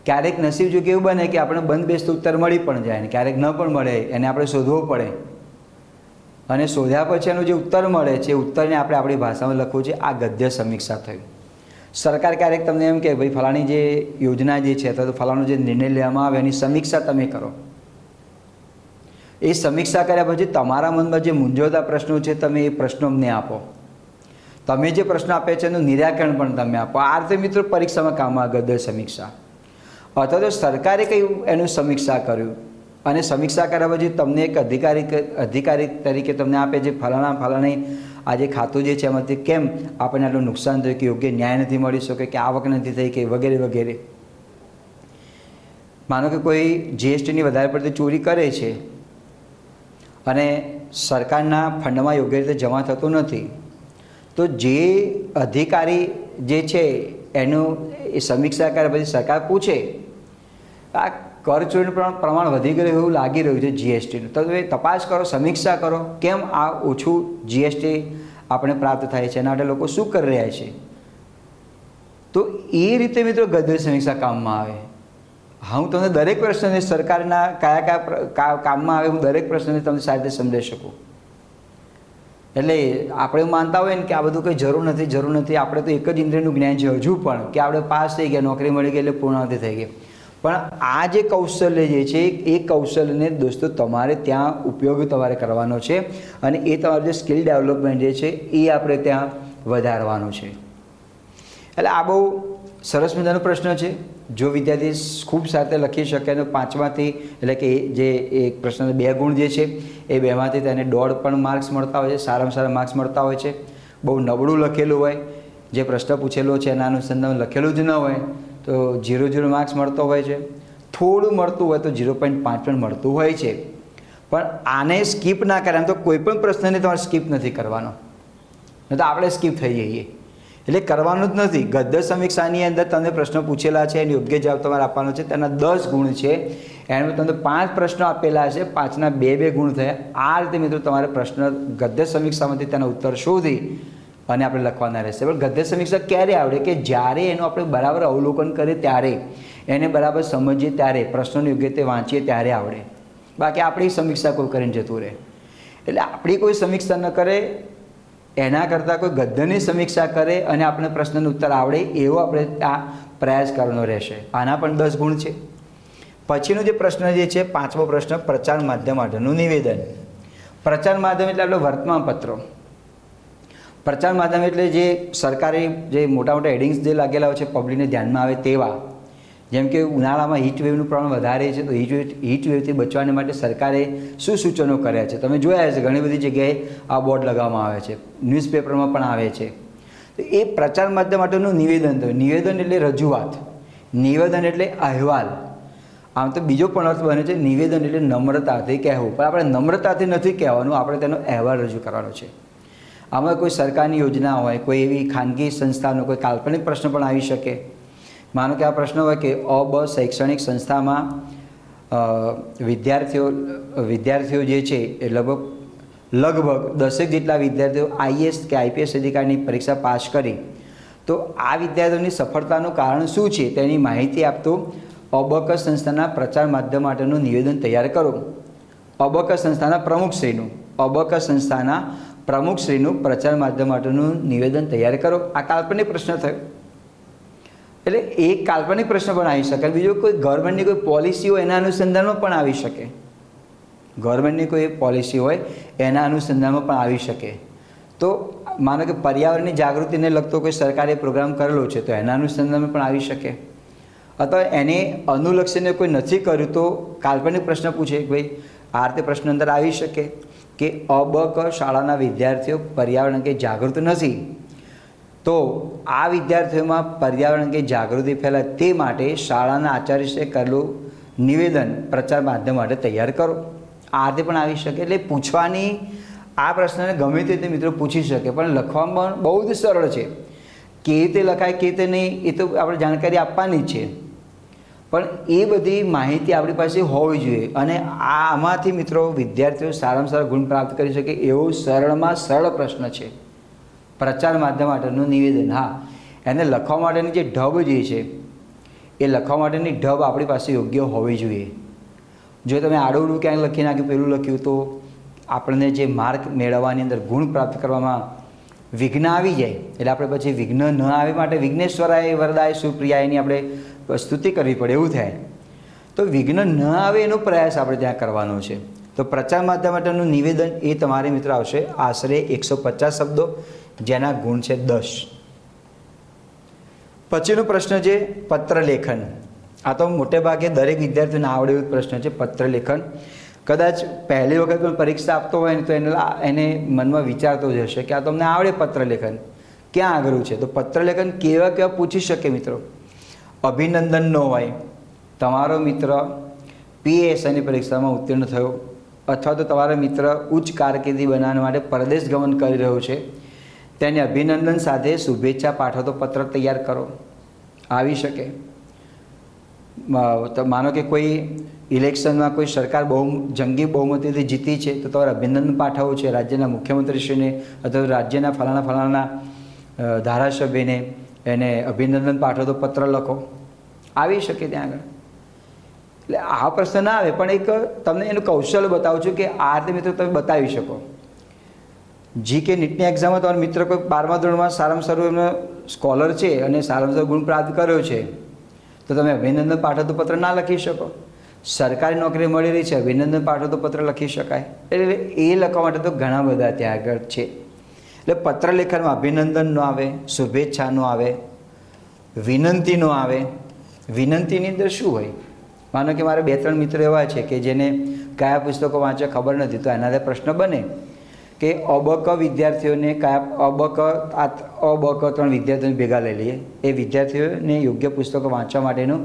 ક્યારેક નસીબ જો કેવું બને કે આપણે બંધ બેસતો ઉત્તર મળી પણ જાય, ને ક્યારેક ન પણ મળે, એને આપણે શોધવો પડે. અને શોધ્યા પછી એનો જે ઉત્તર મળે છે એ ઉત્તરને આપણે આપણી ભાષામાં લખવું છે. આ ગદ્ય સમીક્ષા થયું. સરકાર ક્યારેક તમને એમ કે ભાઈ ફલાણી જે યોજના જે છે અથવા તો ફલાણો જે નિર્ણય લેવામાં આવે એની સમીક્ષા તમે કરો. એ સમીક્ષા કર્યા પછી તમારા મનમાં જે મૂંઝવતા પ્રશ્નો છે તમે એ પ્રશ્નો અમને આપો. તમે જે પ્રશ્ન આપ્યા છે એનું નિરાકરણ પણ તમે આપો. આ રીતે મિત્રો પરીક્ષામાં કામ આવે ગદ્ય સમીક્ષા. અથવા તો સરકારે કયું એનું સમીક્ષા કર્યું અને સમીક્ષા કર્યા પછી તમને એક અધિકારી તરીકે તમને આપે છે ફલાણી આ જે ખાતું જે છે એમાંથી કેમ આપણને આટલું નુકસાન થયું, કે યોગ્ય ન્યાય નથી મળી શકે, કે આવક નથી થઈ, કે વગેરે વગેરે. માનો કે કોઈ જીએસટીની વધારે પડતી ચોરી કરે છે અને સરકારના ફંડમાં યોગ્ય રીતે જમા થતું નથી, તો જે અધિકારી જે છે એનું એ સમીક્ષા કર્યા પછી સરકાર પૂછે આ કરચોરીનું પ્રમાણ વધી ગયું એવું લાગી રહ્યું છે જીએસટીનું, તો એ તપાસ કરો, સમીક્ષા કરો, કેમ આ ઓછું જીએસટી આપણે પ્રાપ્ત થાય છે, એના માટે લોકો શું કરી રહ્યા છે. તો એ રીતે મિત્રો ગદ્ય સમીક્ષા કામમાં આવે. હા, હું તમને દરેક પ્રશ્નને સરકારના કયા કામમાં આવે હું દરેક પ્રશ્નને તમને સારી રીતે સમજાવી શકું. એટલે આપણે માનતા હોય ને કે આ બધું કંઈ જરૂર નથી, આપણે તો એક જ ઇન્દ્રિયનું જ્ઞાન છે હજુ પણ, કે આપણે પાસ થઈ ગયા, નોકરી મળી ગઈ એટલે પૂર્ણાવતિ થઈ ગઈ. પણ આ જે કૌશલ્ય જે છે એ કૌશલ્યને દોસ્તો તમારે ત્યાં ઉપયોગ તમારે કરવાનો છે અને એ તમારું જે સ્કિલ ડેવલપમેન્ટ જે છે એ આપણે ત્યાં વધારવાનું છે. એટલે આ બહુ સરસ મજાનો પ્રશ્ન છે. જો વિદ્યાર્થી ખૂબ સાથે લખી શકે તો 5માંથી એટલે કે જે એક પ્રશ્ન 2 ગુણ જે છે એ 2માંથી તેને 1.5 પણ માર્ક્સ મળતા હોય છે, સારામાં સારા માર્ક્સ મળતા હોય છે. બહુ નબળું લખેલું હોય, જે પ્રશ્ન પૂછેલો છે એના અનુસંધાન લખેલું જ ન હોય તો 0 માર્ક્સ મળતો હોય છે. થોડું મળતું હોય તો 0.5 પણ મળતું હોય છે. પણ આને સ્કીપ ના કરે. આમ તો કોઈ પણ પ્રશ્નને તમારે સ્કીપ નથી કરવાનો, નહીં તો આપણે સ્કીપ થઈ જઈએ. એટલે કરવાનું જ નથી. ગદ્ય સમીક્ષાની અંદર તમને પ્રશ્નો પૂછેલા છે, એનો યોગ્ય જવાબ તમારે આપવાનો છે. તેના 10 ગુણ છે, એમાં તમને 5 પ્રશ્નો આપેલા છે, 5ના 2 ગુણ થયા. આ રીતે મિત્રો તમારે પ્રશ્ન ગદ્ય સમીક્ષામાંથી તેના ઉત્તર શોધી અને આપણે લખવાના રહેશે. પણ ગદ્ય સમીક્ષા ક્યારે આવડે? કે જ્યારે એનું આપણે બરાબર અવલોકન કરીએ ત્યારે, એને બરાબર સમજીએ ત્યારે, પ્રશ્નોની યોગ્ય રીતે વાંચીએ ત્યારે આવડે. બાકી આપણી સમીક્ષા કોઈ કરીને જતું રહે. એટલે આપણી કોઈ સમીક્ષા ન કરે એના કરતાં કોઈ ગદ્યની સમીક્ષા કરે અને આપણે પ્રશ્નનો ઉત્તર આવડે એવો આપણે આ પ્રયાસ કરવાનો રહેશે. આના પણ 10 ગુણ છે. પછીનો જે પ્રશ્ન જે છે 5મો પ્રશ્ન, પ્રચાર માધ્યમ માટેનું નિવેદન. પ્રચાર માધ્યમ એટલે આપણે વર્તમાનપત્રો. પ્રચાર માધ્યમ એટલે જે સરકારી જે મોટા મોટા હેડિંગ્સ જે લાગેલા હોય છે પબ્લિકને ધ્યાનમાં આવે તેવા. જેમ કે ઉનાળામાં હીટવેવનું પ્રમાણ વધારે છે, તો હીટવેવથી બચવાને માટે સરકારે શું સૂચનો કર્યા છે તમે જોયા છે. ઘણી બધી જગ્યાએ આ બોર્ડ લગાવવામાં આવે છે, ન્યૂઝપેપરમાં પણ આવે છે. તો એ પ્રચાર માધ્યમ માટેનું નિવેદન થયું. નિવેદન એટલે રજૂઆત, નિવેદન એટલે અહેવાલ. આમ તો બીજો પણ અર્થ બને છે, નિવેદન એટલે નમ્રતાથી કહેવું, પણ આપણે નમ્રતાથી નથી કહેવાનું, આપણે તેનો અહેવાલ રજૂ કરવાનો છે. આમાં કોઈ સરકારની યોજના હોય, કોઈ એવી ખાનગી સંસ્થાનો કોઈ કાલ્પનિક પ્રશ્ન પણ આવી શકે. માનો કે આ પ્રશ્ન હોય કે અબ શૈક્ષણિક સંસ્થામાં વિદ્યાર્થીઓ જે છે એ લગભગ 10 જેટલા વિદ્યાર્થીઓ આઈએએસ કે આઈપીએસ અધિકારીની પરીક્ષા પાસ કરી, તો આ વિદ્યાર્થીઓની સફળતાનું કારણ શું છે તેની માહિતી આપતો અબકસ સંસ્થાના પ્રચાર માધ્યમ માટેનું નિવેદન તૈયાર કરો. અબકસ સંસ્થાના પ્રમુખશ્રીનું પ્રચાર માધ્યમ માટેનું નિવેદન તૈયાર કરો. આ કાલ્પનિક પ્રશ્ન થયો. એટલે એક કાલ્પનિક પ્રશ્ન પણ આવી શકે. બીજો કોઈ ગવર્મેન્ટની કોઈ પોલિસી હોય એના અનુસંધાનમાં પણ આવી શકે. ગવર્મેન્ટની કોઈ પોલિસી હોય એના અનુસંધાનમાં પણ આવી શકે. તો માનો કે પર્યાવરણની જાગૃતિને લગતો કોઈ સરકારે પ્રોગ્રામ કરેલો છે, તો એના અનુસંધાનમાં પણ આવી શકે. અથવા એને અનુલક્ષીને કોઈ નથી કર્યું તો કાલ્પનિક પ્રશ્ન પૂછે કે ભાઈ આ રીતે પ્રશ્ન અંદર આવી શકે કે અબક શાળાના વિદ્યાર્થીઓ પર્યાવરણ અંગે જાગૃત નથી, તો આ વિદ્યાર્થીઓમાં પર્યાવરણ અંગે જાગૃતિ ફેલાય તે માટે શાળાના આચાર્યશ્રીએ કરેલું નિવેદન પ્રચાર માધ્યમ માટે તૈયાર કરો. આ રીતે પણ આવી શકે. એટલે પૂછવાની આ પ્રશ્નને ગમે તે રીતે મિત્રો પૂછી શકે, પણ લખવામાં બહુ જ સરળ છે. કેવી રીતે લખાય કેવી રીતે નહીં એ તો આપણે જાણકારી આપવાની જ છે, પણ એ બધી માહિતી આપણી પાસે હોવી જોઈએ. અને આમાંથી મિત્રો વિદ્યાર્થીઓ સારામાં સારા ગુણ પ્રાપ્ત કરી શકે એવો સરળમાં સરળ પ્રશ્ન છે પ્રચાર માધ્યમ માટેનું નિવેદન. હા, એને લખવા માટેની જે ઢબ જે છે એ લખવા માટેની ઢબ આપણી પાસે યોગ્ય હોવી જોઈએ. જો તમે આડોડું ક્યાંય લખી નાખ્યું, પેલું લખ્યું, તો આપણને જે માર્ક મેળવવાની અંદર ગુણ પ્રાપ્ત કરવામાં વિઘ્ન આવી જાય. એટલે આપણે પછી વિઘ્ન ન આવે માટે વિઘ્નેશ્વરાય વરદાય સુપ્રિયા એની આપણે સ્તુતિ કરવી પડે, એવું થાય. તો વિઘ્ન ન આવે એનો પ્રયાસ આપણે ત્યાં કરવાનો છે. તો પ્રચાર માધ્યમ માટેનું નિવેદન એ તમારે મિત્રો આવશે આશરે 150 શબ્દો, જેના ગુણ છે 10. પછીનો પ્રશ્ન છે પત્ર લેખન. આ તો મોટે ભાગે દરેક વિદ્યાર્થીઓને આવડે એવો પ્રશ્ન છે પત્ર લેખન. કદાચ પહેલી વખત પણ પરીક્ષા આપતો હોય ને તો એને મનમાં વિચારતો જ હશે કે આ તમને આવડે પત્ર લેખન, ક્યાં આગળ છે. તો પત્ર લેખન કેવા પૂછી શકે મિત્રો. અભિનંદન ન હોય, તમારો મિત્ર પીએસઆઈની પરીક્ષામાં ઉત્તીર્ણ થયો, અથવા તો તમારો મિત્ર ઉચ્ચ કારકિર્દી બનાવવા માટે પરદેશ ગમન કરી રહ્યો છે, તેને અભિનંદન સાથે શુભેચ્છા પાઠવતો પત્ર તૈયાર કરો, આવી શકે. માનો કે કોઈ ઇલેક્શનમાં કોઈ સરકાર જંગી બહુમતીથી જીતી છે, તો તમારે અભિનંદન પાઠવવું છે રાજ્યના મુખ્યમંત્રીશ્રીને અથવા રાજ્યના ફલાણા ધારાસભ્યને, એને અભિનંદન પાઠવતો પત્ર લખો, આવી શકે ત્યાં આગળ. એટલે આ પ્રશ્ન ના આવે, પણ એક તમને એનું કૌશલ્ય બતાવું છું કે આ રીતે મિત્રો તમે બતાવી શકો. જીકે નીટની એક્ઝામમાં તમારો મિત્ર કોઈ 12મા ધોરણમાં સારામાં સારું એમનો સ્કોલર છે અને સારામાં સારો ગુણ પ્રાપ્ત કર્યો છે, તો તમે અભિનંદન પાઠવતો પત્ર ના લખી શકો. સરકારી નોકરી મળી રહી છે, અભિનંદન પાઠવતો પત્ર લખી શકાય. એટલે એ લખવા માટે તો ઘણા બધા ત્યાં આગળ છે. એટલે પત્ર લેખનમાં અભિનંદન ન આવે, શુભેચ્છા ન આવે, વિનંતી ન આવે. વિનંતીની અંદર શું હોય? માનો કે મારે 2-3 મિત્રો એવા છે કે જેને કયા પુસ્તકો વાંચવા ખબર નથી, તો એના પ્રશ્ન બને કે અબક વિદ્યાર્થીઓને અબક 3 વિદ્યાર્થીઓને ભેગા લઈ લઈએ, એ વિદ્યાર્થીઓને યોગ્ય પુસ્તકો વાંચવા માટેનું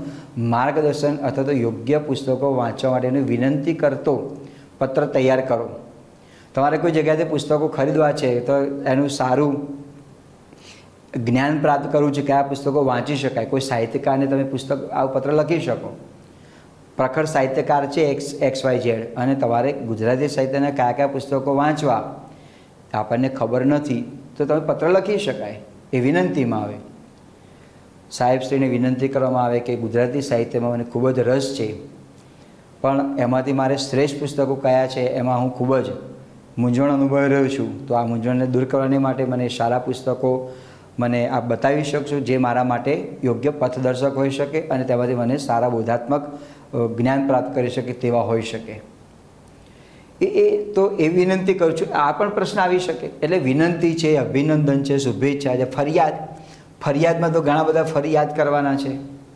માર્ગદર્શન અથવા તો યોગ્ય પુસ્તકો વાંચવા માટેની વિનંતી કરતો પત્ર તૈયાર કરો. તમારે કોઈ જગ્યાએથી પુસ્તકો ખરીદવા છે, તો એનું સારું જ્ઞાન પ્રાપ્ત કરવું છે, કયા પુસ્તકો વાંચી શકાય. કોઈ સાહિત્યકારને તમે આવું પત્ર લખી શકો. પ્રખર સાહિત્યકાર છે XYZ, અને તમારે ગુજરાતી સાહિત્યના કયા પુસ્તકો વાંચવા આપણને ખબર નથી, તો તમે પત્ર લખી શકાય. એ વિનંતીમાં આવે. સાહેબશ્રીને વિનંતી કરવામાં આવે કે ગુજરાતી સાહિત્યમાં મને ખૂબ જ રસ છે, પણ એમાંથી મારે શ્રેષ્ઠ પુસ્તકો કયા છે એમાં હું ખૂબ જ મૂંઝવણ અનુભવી રહ્યો છું, તો આ મૂંઝવણને દૂર કરવાની માટે મને સારા પુસ્તકો મને આપ બતાવી શકશો જે મારા માટે યોગ્ય પથદર્શક હોઈ શકે અને તેમાંથી મને સારા બોધાત્મક જ્ઞાન પ્રાપ્ત કરી શકે તેવા હોઈ શકે. તો એ વિનંતી કરું છું. આ પણ પ્રશ્ન આવી શકે. એટલે વિનંતી છે, અભિનંદન છે, શુભેચ્છા છે, ફરિયાદમાં તો ઘણા બધા ફરિયાદ કરવાના છે.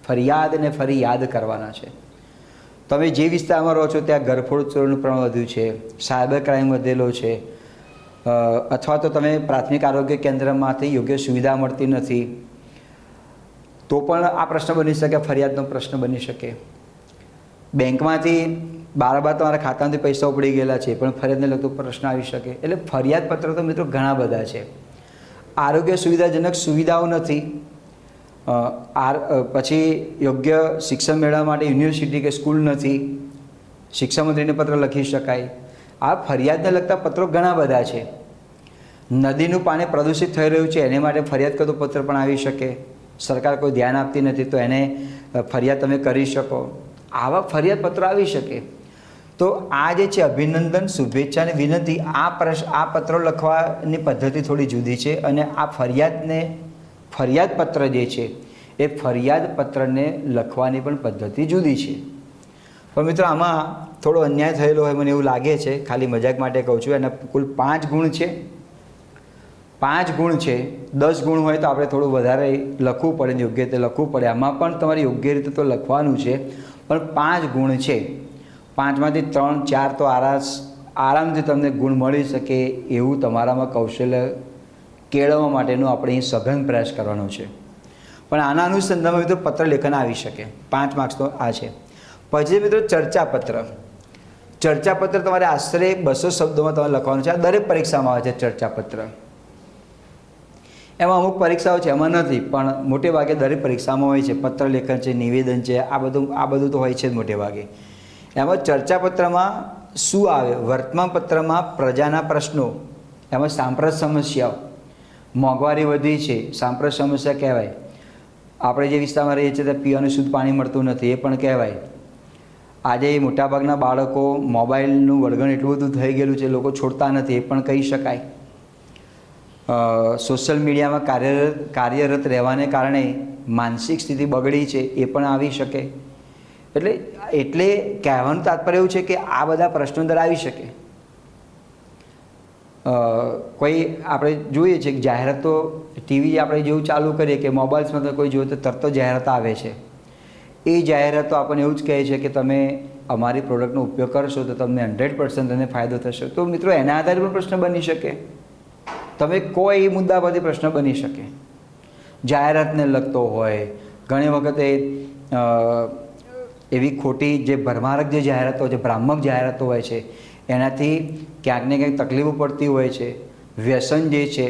ફરિયાદ ને ફરી યાદ કરવાના છે. તમે જે વિસ્તારમાં રહો છો ત્યાં ઘરફોડ ચોરીનું પ્રમાણ વધ્યું છે, સાયબર ક્રાઇમ વધેલો છે, અથવા તો તમે પ્રાથમિક આરોગ્ય કેન્દ્રમાંથી યોગ્ય સુવિધા મળતી નથી, તો પણ આ પ્રશ્ન બની શકે, ફરિયાદનો પ્રશ્ન બની શકે. બેંકમાંથી બાર તમારા ખાતામાંથી પૈસા ઉપડી ગયેલા છે પણ ફરિયાદને લગતો પ્રશ્ન આવી શકે. એટલે ફરિયાદ પત્ર તો મિત્રો ઘણા બધા છે. આરોગ્ય સુવિધાજનક સુવિધાઓ નથી, પછી યોગ્ય શિક્ષણ મેળવવા માટે યુનિવર્સિટી કે સ્કૂલ નથી, શિક્ષણ મંત્રીને પત્ર લખી શકાય. આ ફરિયાદને લગતા પત્રો ઘણા બધા છે. નદીનું પાણી પ્રદૂષિત થઈ રહ્યું છે એને માટે ફરિયાદ કરતો પત્ર પણ આવી શકે. સરકાર કોઈ ધ્યાન આપતી નથી તો એને ફરિયાદ તમે કરી શકો. આવા ફરિયાદ પત્રો આવી શકે. તો આ જે છે અભિનંદન, શુભેચ્છા અને વિનંતી, આ પત્રો લખવાની પદ્ધતિ થોડી જુદી છે. અને આ ફરિયાદ પત્ર જે છે એ ફરિયાદ પત્રને લખવાની પણ પદ્ધતિ જુદી છે. પણ મિત્રો આમાં થોડો અન્યાય થયેલો હોય મને એવું લાગે છે. ખાલી મજાક માટે કહું છું. એના કુલ 5 ગુણ છે. 5 ગુણ છે. 10 ગુણ હોય તો આપણે થોડું વધારે લખવું પડે, યોગ્ય રીતે લખવું પડે. આમાં પણ તમારે યોગ્ય રીતે તો લખવાનું છે, પણ 5 ગુણ છે. 5માંથી 3, 4 તો આરામથી તમને ગુણ મળી શકે એવું તમારામાં કૌશલ્ય કેળવવા માટેનું આપણે અહીં સઘન પ્રયાસ કરવાનો છે. પણ આના અનુસંધાનમાં મિત્રો પત્ર લેખન આવી શકે. 5 માર્ક્સ તો આ છે. પછી મિત્રો ચર્ચાપત્ર. ચર્ચાપત્ર તમારે આશરે 200 શબ્દોમાં તમારે લખવાનું છે. આ દરેક પરીક્ષામાં આવે છે ચર્ચાપત્ર. એમાં અમુક પરીક્ષાઓ છે એમાં નથી, પણ મોટે ભાગે દરેક પરીક્ષામાં હોય છે. પત્ર લેખન છે, નિવેદન છે, આ બધું તો હોય છે જ મોટે ભાગે. એમાં ચર્ચાપત્રમાં શું આવે? વર્તમાન પત્રમાં પ્રજાના પ્રશ્નો, એમાં સાંપ્રત સમસ્યાઓ, મોંઘવારી વધી છે, સાંપ્રત સમસ્યા કહેવાય. આપણે જે વિસ્તારમાં રહીએ છીએ ત્યાં પીવાનું શુદ્ધ પાણી મળતું નથી, એ પણ કહેવાય. આજે મોટાભાગના બાળકો મોબાઈલનું વળગણ એટલું બધું થઈ ગયેલું છે, લોકો છોડતા નથી, એ પણ કહી શકાય. સોશિયલ મીડિયામાં કાર્યરત રહેવાને કારણે માનસિક સ્થિતિ બગડી છે, એ પણ આવી શકે. એટલે કહેવાનું તાત્પર્ય એવું છે કે આ બધા પ્રશ્નો અંદર આવી શકે. કોઈ આપણે જોઈએ છે કે જાહેરાતો ટીવી આપણે જેવું ચાલુ કરીએ કે મોબાઈલ્સમાં તો કોઈ જોઈએ તો તરત જાહેરાત આવે છે. એ જાહેરાતો આપણને એવું જ કહે છે કે તમે અમારી પ્રોડક્ટનો ઉપયોગ કરશો તો તમને 100% તમને ફાયદો થશે. તો મિત્રો એના આધારે પણ પ્રશ્ન બની શકે. તમે કોઈ મુદ્દા પરથી પ્રશ્ન બની શકે. જાહેરાતને લગતો હોય, ઘણી વખતે એવી ખોટી જે ભરમારક જે જાહેરાતો છે, ભ્રામક જાહેરાતો હોય છે, એનાથી ક્યાંક ને ક્યાંક તકલીફો પડતી હોય છે. વ્યસન જે છે,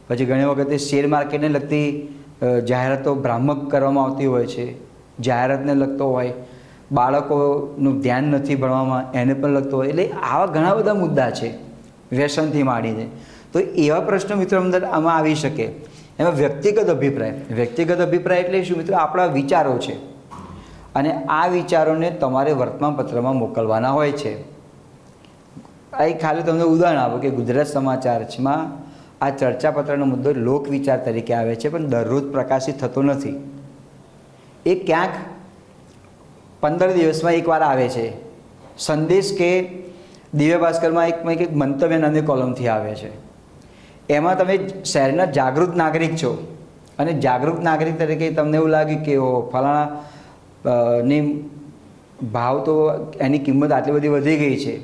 પછી ઘણી વખતે શેર માર્કેટને લગતી જાહેરાતો ભ્રામક કરવામાં આવતી હોય છે. જાહેરાતને લગતો હોય, બાળકોનું ધ્યાન નથી ભણવામાં, એને પણ લગતો હોય. એટલે આવા ઘણા બધા મુદ્દા છે વ્યસનથી માંડીને. તો એવા પ્રશ્નો મિત્રો અંદર આમાં આવી શકે. એમાં વ્યક્તિગત અભિપ્રાય એટલે શું મિત્રો? આપણા વિચારો છે અને આ વિચારોને તમારે વર્તમાનપત્રમાં મોકલવાના હોય છે. અહીં ખાલી તમને ઉદાહરણ આપો કે ગુજરાત સમાચારમાં આ ચર્ચાપત્રનો મુદ્દો લોકવિચાર તરીકે આવે છે, પણ દરરોજ પ્રકાશિત થતો નથી. એ ક્યાંક 15 દિવસમાં એકવાર આવે છે. સંદેશ કે દિવ્ય ભાસ્કરમાં એક મંતવ્ય નામની કોલમથી આવે છે. એમાં તમે શહેરના જાગૃત નાગરિક છો અને જાગૃત નાગરિક તરીકે તમને એવું લાગે કે ફલાણા ની ભાવ તો એની કિંમત આટલી બધી વધી ગઈ છે,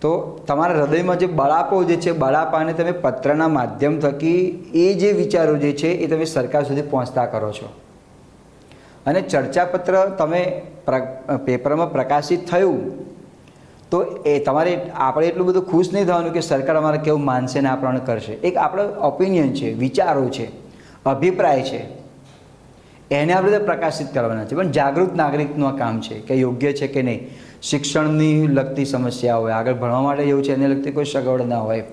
તો તમારા હૃદયમાં જે બળાપો જે છે, બળાપાને તમે પત્રના માધ્યમ થકી એ જે વિચારો જે છે એ તમે સરકાર સુધી પહોંચતા કરો છો. અને ચર્ચાપત્ર તમે પેપરમાં પ્રકાશિત થયું તો એ તમારે આપણે એટલું બધું ખુશ નહીં થવાનું કે સરકાર અમારે કેવું માનશે ને આપણને કરશે. એક આપણો ઓપિનિયન છે, વિચારો છે, અભિપ્રાય છે, એને આપણે પ્રકાશિત કરવાના છે. પણ જાગૃત નાગરિકનું આ કામ છે કે યોગ્ય છે કે નહીં. શિક્ષણની લગતી સમસ્યા હોય, આગળ ભણવા માટે એવું છે એને લગતી કોઈ સગવડ ના હોય,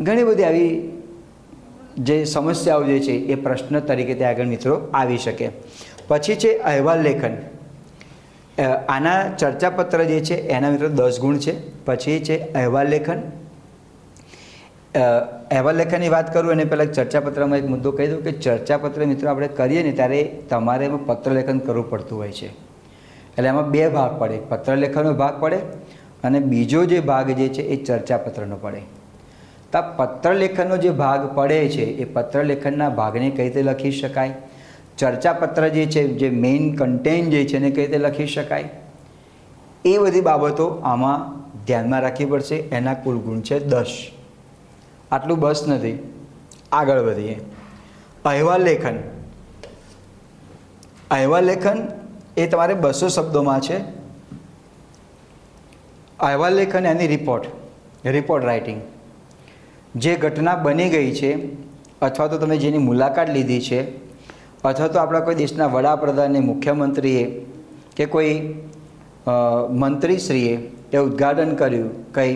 ઘણી બધી આવી જે સમસ્યાઓ જે છે એ પ્રશ્ન તરીકે ત્યાં આગળ મિત્રો આવી શકે. પછી છે અહેવાલ લેખન. આના ચર્ચાપત્ર જે છે એના મિત્રો 10 ગુણ છે. પછી છે અહેવાલ લેખન. અહેવાલ લેખનની વાત કરું અને પહેલાં ચર્ચાપત્રમાં એક મુદ્દો કહી દઉં કે ચર્ચાપત્ર મિત્રો આપણે કરીએ ને ત્યારે તમારે એમાં પત્ર લેખન કરવું પડતું હોય છે. એટલે એમાં બે ભાગ પડે, પત્ર લેખનનો ભાગ પડે અને બીજો જે ભાગ જે છે એ ચર્ચાપત્રનો પડે. તો આ પત્ર લેખનનો જે ભાગ પડે છે એ પત્ર લેખનના ભાગને કઈ રીતે લખી શકાય, ચર્ચાપત્ર જે છે જે મેઇન કન્ટેન્ટ જે છે એને કઈ રીતે લખી શકાય, એ બધી બાબતો આમાં ધ્યાનમાં રાખવી પડશે. એના કુલ ગુણ છે 10. આટલું બસ નથી, આગળ વધીએ. અહેવાલ લેખન. અહેવાલ લેખન એ તમારે 200 શબ્દોમાં છે. અહેવાલ લેખન એની રિપોર્ટ રાઇટિંગ. જે ઘટના બની ગઈ છે અથવા તો તમે જેની મુલાકાત લીધી છે અથવા તો આપણા કોઈ દેશના વડાપ્રધાને, મુખ્યમંત્રીએ કે કોઈ મંત્રીશ્રીએ એ ઉદ્ઘાટન કર્યું, કંઈ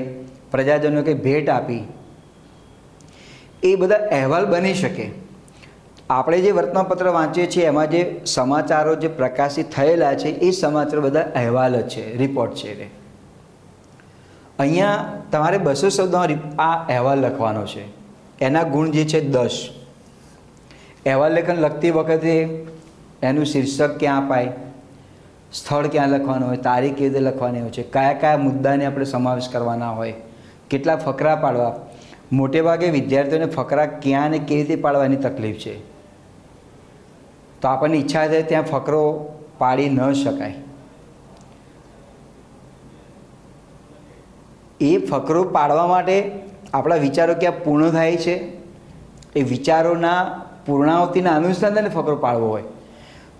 પ્રજાજનો કંઈ ભેટ આપી, એ બધા અહેવાલ બની શકે. આપણે જે વર્તમાનપત્ર વાંચીએ છીએ એમાં જે સમાચારો જે પ્રકાશિત થયેલા છે એ સમાચારો બધા અહેવાલ જ છે, રિપોર્ટ છે. એટલે અહીંયા તમારે 200 શબ્દોમાં આ અહેવાલ લખવાનો છે. એના ગુણ જે છે 10. અહેવાલ લેખન લખતી વખતે એનું શીર્ષક ક્યાં અપાય, સ્થળ ક્યાં લખવાનું હોય, તારીખ કેવી રીતે લખવાની હોય છે, કયા કયા મુદ્દાને આપણે સમાવેશ કરવાના હોય, કેટલા ફકરા પાડવા. મોટે ભાગે વિદ્યાર્થીઓને ફકરા ક્યાં ને કેવી રીતે પાડવાની તકલીફ છે. તો આપણને ઈચ્છા થાય ત્યાં ફકરો પાડી ન શકાય. એ ફકરો પાડવા માટે આપણા વિચારો ક્યાં પૂર્ણ થાય છે, એ વિચારોના પૂર્ણાવતિના અનુસંધાને ફકરો પાડવો હોય.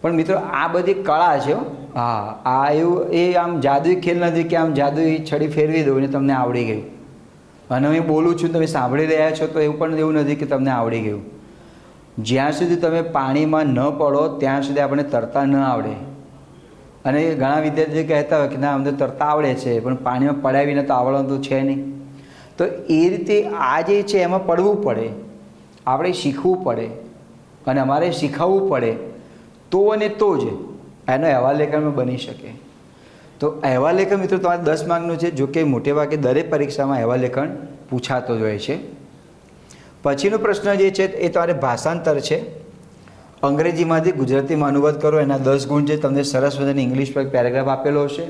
પણ મિત્રો આ બધી કળા છે. હા, આ એવું એ આમ જાદુઈ ખેલ નથી કે આમ જાદુઈ છડી ફેરવી દઉં ને તમને આવડી ગયું. અને હું બોલું છું તમે સાંભળી રહ્યા છો તો એવું પણ એવું નથી કે તમને આવડી ગયું. જ્યાં સુધી તમે પાણીમાં ન પડો ત્યાં સુધી આપણને તરતા ન આવડે. અને ઘણા વિદ્યાર્થીઓ કહેતા હોય કે ના અમને તરતા આવડે છે પણ પાણીમાં પડ્યા વિના તો આવડવાનું તો છે નહીં. તો એ રીતે આ જે છે એમાં પડવું પડે, આપણે શીખવું પડે અને અમારે શીખવવું પડે તો અને તો જ એનો અહેવાલ લેખનમાં બની શકે. તો અહેવાલ લેખન મિત્રો તમારે 10 માર્કનું છે. જો કે મોટે ભાગે દરેક પરીક્ષામાં અહેવાલ લેખન પૂછાતો જ હોય છે. પછીનો પ્રશ્ન જે છે એ તમારે ભાષાંતર છે. અંગ્રેજીમાંથી ગુજરાતીમાં અનુવાદ કરો. એના 10 ગુણ છે. તમને સરસ મજાની ઇંગ્લિશ પર પેરેગ્રાફ આપેલો હશે.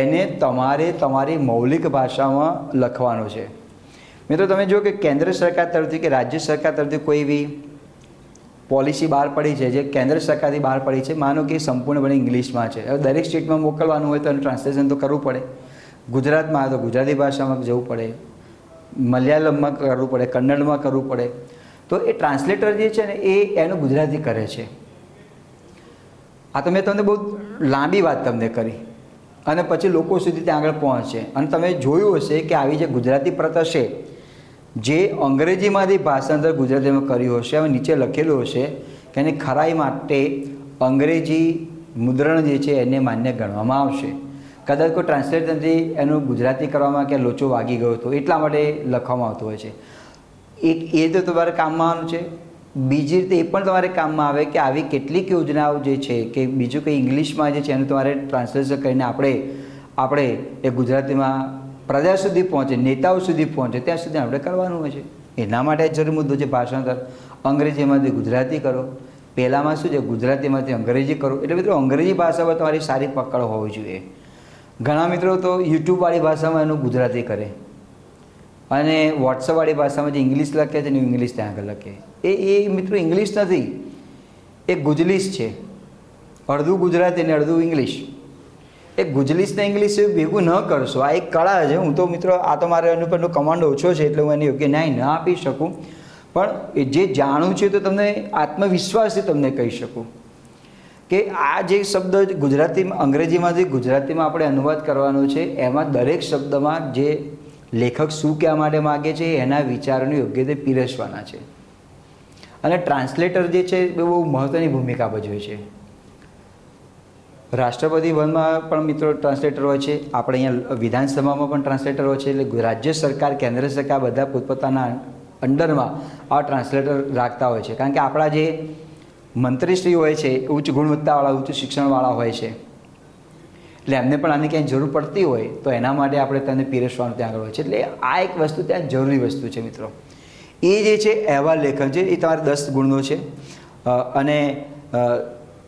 એને તમારે તમારી મૌલિક ભાષામાં લખવાનો છે. મિત્રો તમે જો કે કેન્દ્ર સરકાર તરફથી કે રાજ્ય સરકાર તરફથી કોઈ એવી પોલિસી બહાર પડી છે જે કેન્દ્ર સરકારથી બહાર પડી છે, માનો કે સંપૂર્ણપણે ઇંગ્લિશમાં છે. હવે દરેક સ્ટેટમાં મોકલવાનું હોય તો એનું ટ્રાન્સલેશન તો કરવું પડે. ગુજરાતમાં તો ગુજરાતી ભાષામાં જવું પડે, મલયાલમમાં કરવું પડે, કન્નડમાં કરવું પડે. તો એ ટ્રાન્સલેટર જે છે ને એ એનું ગુજરાતી કરે છે. આ તો મેં તમને બહુ લાંબી વાત તમને કરી અને પછી લોકો સુધી ત્યાં આગળ પહોંચે. અને તમે જોયું હશે કે આવી જે ગુજરાતી પ્રથા છે જે અંગ્રેજીમાંથી ભાષાંતર ગુજરાતીમાં કર્યું હશે, હવે નીચે લખેલું હશે કે એની ખરાઈ માટે અંગ્રેજી મુદ્રણ જે છે એને માન્ય ગણવામાં આવશે. કદાચ કોઈ ટ્રાન્સલેટરથી એનું ગુજરાતી કરવામાં કે લોચો વાગી ગયો હતો એટલા માટે લખવામાં આવતું હોય છે. એક એ તો તમારે કામમાં આવવાનું છે. બીજી રીતે એ પણ તમારે કામમાં આવે કે આવી કેટલીક યોજનાઓ જે છે કે બીજું કંઈ ઇંગ્લિશમાં જે છે એનું તમારે ટ્રાન્સલેશન કરીને આપણે એ ગુજરાતીમાં પ્રજા સુધી પહોંચે, નેતાઓ સુધી પહોંચે ત્યાં સુધી આપણે કરવાનું હોય છે. એના માટે જરૂરી મુદ્દો છે ભાષાંતર. અંગ્રેજીમાંથી ગુજરાતી કરો, પહેલાંમાં શું છે ગુજરાતીમાંથી અંગ્રેજી કરો. એટલે મિત્રો અંગ્રેજી ભાષા પર તમારી સારી પકડ હોવી જોઈએ. ઘણા મિત્રો તો યુટ્યુબવાળી ભાષામાં એનું ગુજરાતી કરે અને વોટ્સઅપવાળી ભાષામાં જે ઇંગ્લિશ લખે છે એનું ઇંગ્લિશ ત્યાં આગળ લખે. એ મિત્રો ઇંગ્લિશ નથી, એ ગુજલીશ છે. અડધું ગુજરાતી અને અડધું ઇંગ્લિશ. એ ગુજલીશ ને ઇંગ્લિશ ભેગું ન કરશો. આ એક કળા છે. હું તો મિત્રો આ તો મારે એનું પરનો કમાન્ડ ઓછો છે એટલે હું એને યોગ્ય ન્યાય ન આપી શકું. પણ જે જાણું છે તો તમને આત્મવિશ્વાસથી તમને કહી શકું કે આ જે શબ્દ ગુજરાતીમાં અંગ્રેજીમાંથી ગુજરાતીમાં આપણે અનુવાદ કરવાનો છે એમાં દરેક શબ્દમાં જે લેખક શું કહેવા માટે માગે છે એના વિચારોને યોગ્ય રીતે પીરસવાના છે. અને ટ્રાન્સલેટર જે છે એ બહુ મહત્ત્વની ભૂમિકા ભજવે છે. રાષ્ટ્રપતિ ભવનમાં પણ મિત્રો ટ્રાન્સલેટર હોય છે. આપણે અહીંયા વિધાનસભામાં પણ ટ્રાન્સલેટર હોય છે. એટલે રાજ્ય સરકાર, કેન્દ્ર સરકાર બધા પોતપોતાના અંડરમાં આ ટ્રાન્સલેટર રાખતા હોય છે. કારણ કે આપણા જે મંત્રીશ્રી હોય છે ઉચ્ચ ગુણવત્તાવાળા, ઉચ્ચ શિક્ષણવાળા હોય છે. એટલે એમને પણ આની ક્યાંય જરૂર પડતી હોય તો એના માટે આપણે તેને પીરસવાનું ત્યાં આગળ હોય છે. એટલે આ એક વસ્તુ ત્યાં જરૂરી વસ્તુ છે મિત્રો. એ જે છે અહેવાલ લેખન છે એ તમારે 10 ગુણનો છે. અને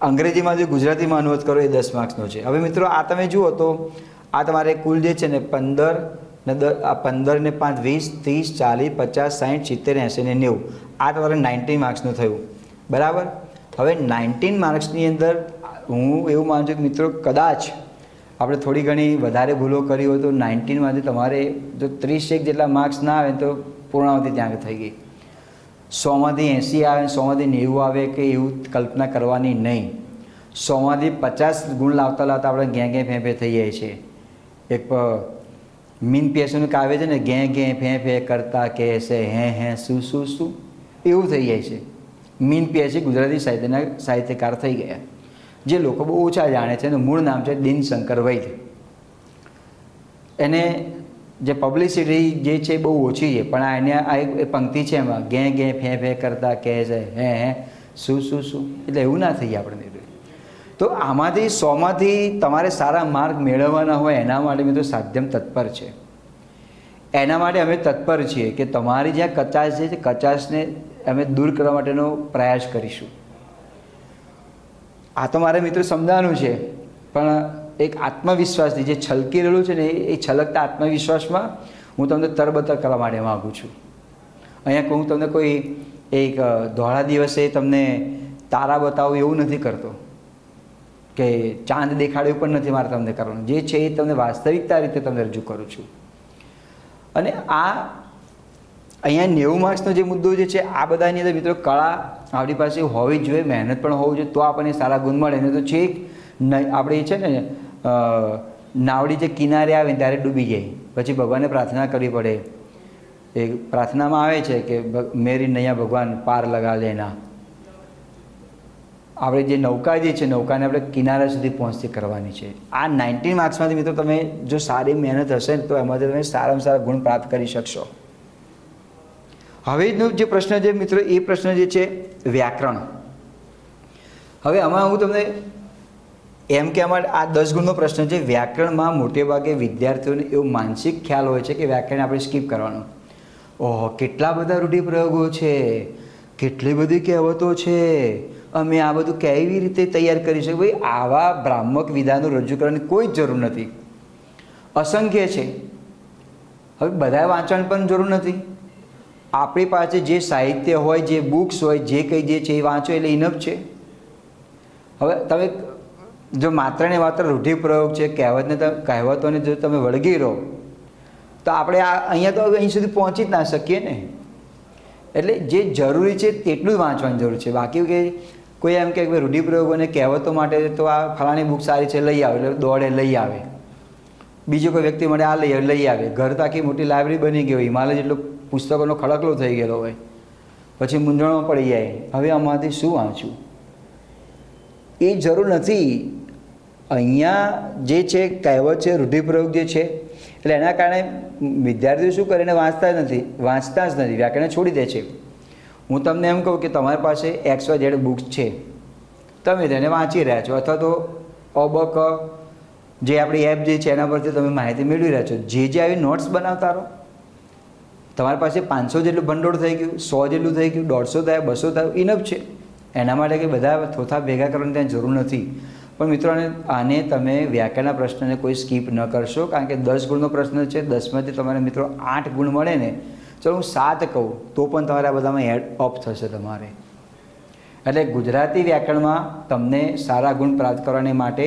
અંગ્રેજીમાં જો ગુજરાતીમાં અનુવાદ કરો એ 10 માર્ક્સનો છે. હવે મિત્રો આ તમે જુઓ તો આ તમારે કુલ જે છે ને 15 ને 15 ને 5 20 30 40 50 60 70 80 ને 90 આ તમારે 19 માર્ક્સનું થયું બરાબર. હવે 19 માર્ક્સની અંદર હું એવું માનું છું કે મિત્રો કદાચ આપણે થોડી ઘણી વધારે ભૂલો કરી હોય તો 19માંથી તમારે જો 30 જેટલા માર્ક્સ ના આવે તો પૂર્ણાવતી ત્યાં થઈ ગઈ. 100માંથી 80 આવે 100માંથી 90 આવે કે એવું કલ્પના કરવાની નહીં. 100માંથી 50 ગુણ લાવતા લાવતા આપણે ઘે ફે ફે થઈ જાય છે. એક મીન પીએસનું કાવ્ય છે ને, ઘે ફે ફે કરતા કહેશે હે શું શું શું, એવું થઈ જાય છે. મીન પીએસસી ગુજરાતી સાહિત્યકાર થઈ ગયા, જે લોકો બહુ ઓછા જાણે છે. એનું મૂળ નામ છે દિનશંકર વૈદ્ય. એને જે પબ્લિસિટી જે છે બહુ ઓછી છે, પણ આ એને આ એક પંક્તિ છે એમાં ઘે ફે ફે કરતા કહે છે હે શું શું શું, એટલે એવું ના થઈ જાય આપણે. તો આમાંથી 100માંથી તમારે સારા માર્ક મેળવવાના હોય એના માટે મિત્રો સાધ્યમ તત્પર છે. એના માટે અમે તત્પર છીએ કે તમારી જ્યાં કચાશ છે કચાશને અમે દૂર કરવા માટેનો પ્રયાસ કરીશું. આ તો મારે મિત્રો સમજાવવાનું છે, પણ એક આત્મવિશ્વાસથી જે છલકી રહેલું છે ને એ છલકતા આત્મવિશ્વાસમાં હું તમને તરબતર કરવા માટે માગું છું. અહીંયા હું તમને કોઈ એક ધોળા દિવસે તમને તારા બતાવું એવું નથી કરતો કે ચાંદ દેખાડ્યું પણ નથી મારે તમને કરવાનું. જે છે એ તમને વાસ્તવિકતા રીતે તમને રજૂ કરું છું. અને આ અહીંયા 90 માર્ક્સનો જે મુદ્દો જે છે આ બધાની અંદર મિત્રો કળા આપણી પાસે હોવી જ જોઈએ, મહેનત પણ હોવી જોઈએ, તો આપણને સારા ગુણ મળે. ને તો છેક આપણે છે ને નાવડી જે કિનારે આવે ત્યારે ડૂબી જાય, પછી ભગવાનને પ્રાર્થના કરવી પડે. એ પ્રાર્થનામાં આવે છે કે મેરી નૈયા ભગવાન પાર લગા લેના. આપણે જે નૌકા જે છે નૌકાને આપણે કિનારા સુધી પહોંચતી કરવાની છે. આ 19 માર્ક્સમાંથી મિત્રો તમે જો સારી મહેનત હશે તો એમાંથી તમે સારામાં સારા ગુણ પ્રાપ્ત કરી શકશો. હવેનો જે પ્રશ્ન છે મિત્રો એ પ્રશ્ન જે છે વ્યાકરણ. હવે આમાં હું તમને એમ કે અમારે આ 10 ગુણનો પ્રશ્ન છે. વ્યાકરણમાં મોટે ભાગે વિદ્યાર્થીઓને એવો માનસિક ખ્યાલ હોય છે કે વ્યાકરણ આપણે સ્કીપ કરવાનું. ઓહો, કેટલા બધા રૂઢિપ્રયોગો છે, કેટલી બધી કહેવતો છે, અમે આ બધું કેવી રીતે તૈયાર કરી શકીએ. ભાઈ આવા ભ્રામક વિધાનો રજૂ કરવાની કોઈ જ જરૂર નથી. અસંખ્ય છે. હવે બધાએ વાંચવાની પણ જરૂર નથી. આપણી પાસે જે સાહિત્ય હોય, જે બુક્સ હોય, જે કંઈ જે છે એ વાંચો એટલે ઇનફ છે. હવે તમે જો માત્ર ને માત્ર રૂઢિપ્રયોગ છે, કહેવતોને જો તમે વળગી રહો તો આપણે અહીંયા તો અહીં સુધી પહોંચી જ ના શકીએ ને. એટલે જે જરૂરી છે તેટલું જ વાંચવાની જરૂર છે. બાકી કે કોઈ એમ કે રૂઢિપ્રયોગોને કહેવતો માટે તો આ ફલાણી બુક સારી છે લઈ આવે એટલે દોડે લઈ આવે. બીજો કોઈ વ્યક્તિ માટે આ લઈ આવે. ઘર તો આખી મોટી લાઇબ્રેરી બની ગઈ હોય, હિમાલય જેટલો પુસ્તકોનો ખડકલો થઈ ગયેલો હોય, પછી મૂંઝવણમાં પડી જાય હવે આમાંથી શું વાંચવું. એ જરૂર નથી. અહીંયા જે છે કહેવત છે, રૂઢિપ્રયોગ જે છે, એટલે એના કારણે વિદ્યાર્થીઓ શું કરે એને વાંચતા જ નથી, વ્યાકરણ છોડી દે છે. હું તમને એમ કહું કે તમારી પાસે XYZ બુક્સ છે, તમે તેને વાંચી રહ્યા છો, અથવા તો અબક જે આપણી એપ જે છે એના પરથી તમે માહિતી મેળવી રહ્યા છો. જે આવી નોટ્સ બનાવતા રહો. તમારી પાસે 500 જેટલું ભંડોળ થઈ ગયું, 100 જેટલું થઈ ગયું, 150 થાય, 200 થાય, ઇનફ છે. એના માટે કે બધા થોથા ભેગા કરવાની ત્યાં જરૂર નથી. પણ મિત્રોને આને તમે વ્યાકરણના પ્રશ્નને કોઈ સ્કીપ ન કરશો, કારણ કે 10 ગુણનો પ્રશ્ન છે. 10માંથી તમારે મિત્રો 8 ગુણ મળે ને, ચલો હું 7 કહું તો પણ તમારે આ બધામાં હેડ અપ થશે તમારે. એટલે ગુજરાતી વ્યાકરણમાં તમને સારા ગુણ પ્રાપ્ત કરવાને માટે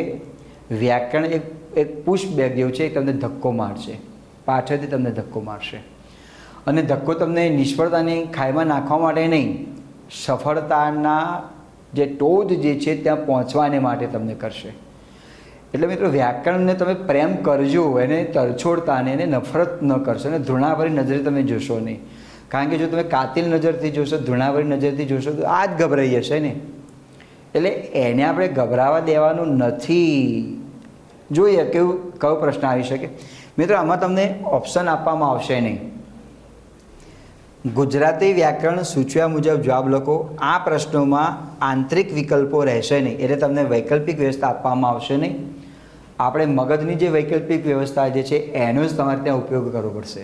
વ્યાકરણ એક પુશ બેગ જેવું છે. તમને ધક્કો મારશે, પાછળથી તમને ધક્કો મારશે. અને ધક્કો તમને નિષ્ફળતાની ખાઈમાં નાખવા માટે નહીં, સફળતાના જે ટોચ જે છે ત્યાં પહોંચવાને માટે તમને કરશે. એટલે મિત્રો વ્યાકરણને તમે પ્રેમ કરજો, એને તરછોડતા ને એને નફરત ન કરશો, અને ધૃણાભરી નજરે તમે જોશો નહીં. કારણ કે જો તમે કાતિલ નજરથી જોશો, ધૃણાભરી નજરથી જોશો તો આ જ ગભરાઈ જશે ને. એટલે એને આપણે ગભરાવા દેવાનું નથી. જોઈએ કયો પ્રશ્ન આવી શકે. મિત્રો આમાં તમને ઓપ્શન આપવામાં આવશે નહીં. ગુજરાતી વ્યાકરણ સૂચવ્યા મુજબ જવાબ લખો. આ પ્રશ્નોમાં આંતરિક વિકલ્પો રહેશે નહીં, એટલે તમને વૈકલ્પિક વ્યવસ્થા આપવામાં આવશે નહીં. આપણે મગજની જે વૈકલ્પિક વ્યવસ્થા જે છે એનો જ તમારે ત્યાં ઉપયોગ કરવો પડશે.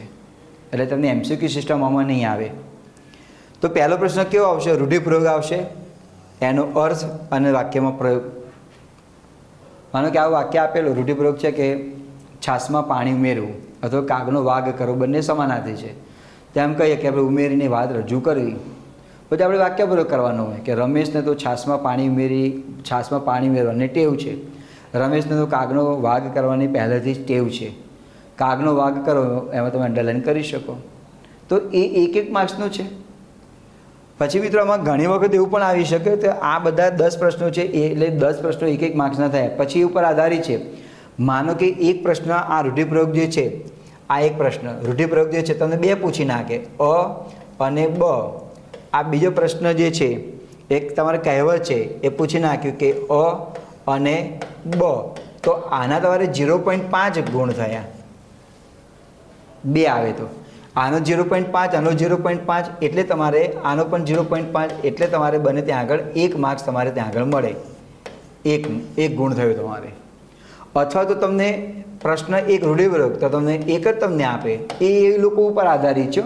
એટલે તમને MCQ સિસ્ટમ આમાં નહીં આવે. તો પહેલો પ્રશ્ન કેવો આવશે? રૂઢિપ્રયોગ આવશે. એનો અર્થ અને વાક્યમાં પ્રયોગ. માનો કે આવું વાક્ય આપેલું રૂઢિપ્રયોગ છે કે છાશમાં પાણી ઉમેરવું અથવા કાગનો વાગ કરવો, બંને સમાનાર્થી છે. તેમ કહીએ કે આપણે ઉમેરીને વાત રજૂ કરવી. પછી આપણે વાક્ય પ્રયોગ કરવાનો હોય કે રમેશને તો છાશમાં પાણી ઉમેરવાની ટેવ છે. રમેશને તો કાગનો વાગ કરવાની પહેલેથી જ ટેવ છે. કાગનો વાગ કરો એમાં તમે અંડરલાઈન કરી શકો. તો એ એક માર્ક્સનું છે. પછી મિત્રો આમાં ઘણી વખત એવું પણ આવી શકે તો આ બધા 10 પ્રશ્નો છે એટલે 10 પ્રશ્નો એક માર્ક્સના થયા. પછી એ ઉપર આધારિત છે. માનો કે એક પ્રશ્ન આ રૂઢિપ્રયોગ જે છે, આ એક પ્રશ્ન રૂઢિપ્રયોગ જે છે તમને 2 પૂછી નાખે, અ અને બ. આ બીજો પ્રશ્ન જે છે એક તમારે કહેવત છે એ પૂછી નાખ્યું કે અ અને બ, તો આના તમારે 0.5 ગુણ થયા. 2 આવે તો આનો 0.5, આનો 0.5 એટલે તમારે આનો પણ 0.5 એટલે તમારે બને ત્યાં આગળ 1 માર્ક્સ તમારે ત્યાં આગળ મળે. એક ગુણ થયો તમારે. અથવા તો તમને પ્રશ્ન એક રૂઢિપ્રયોગ તો તમને એક જ તમને આપે. એ લોકો ઉપર આધારિત છે.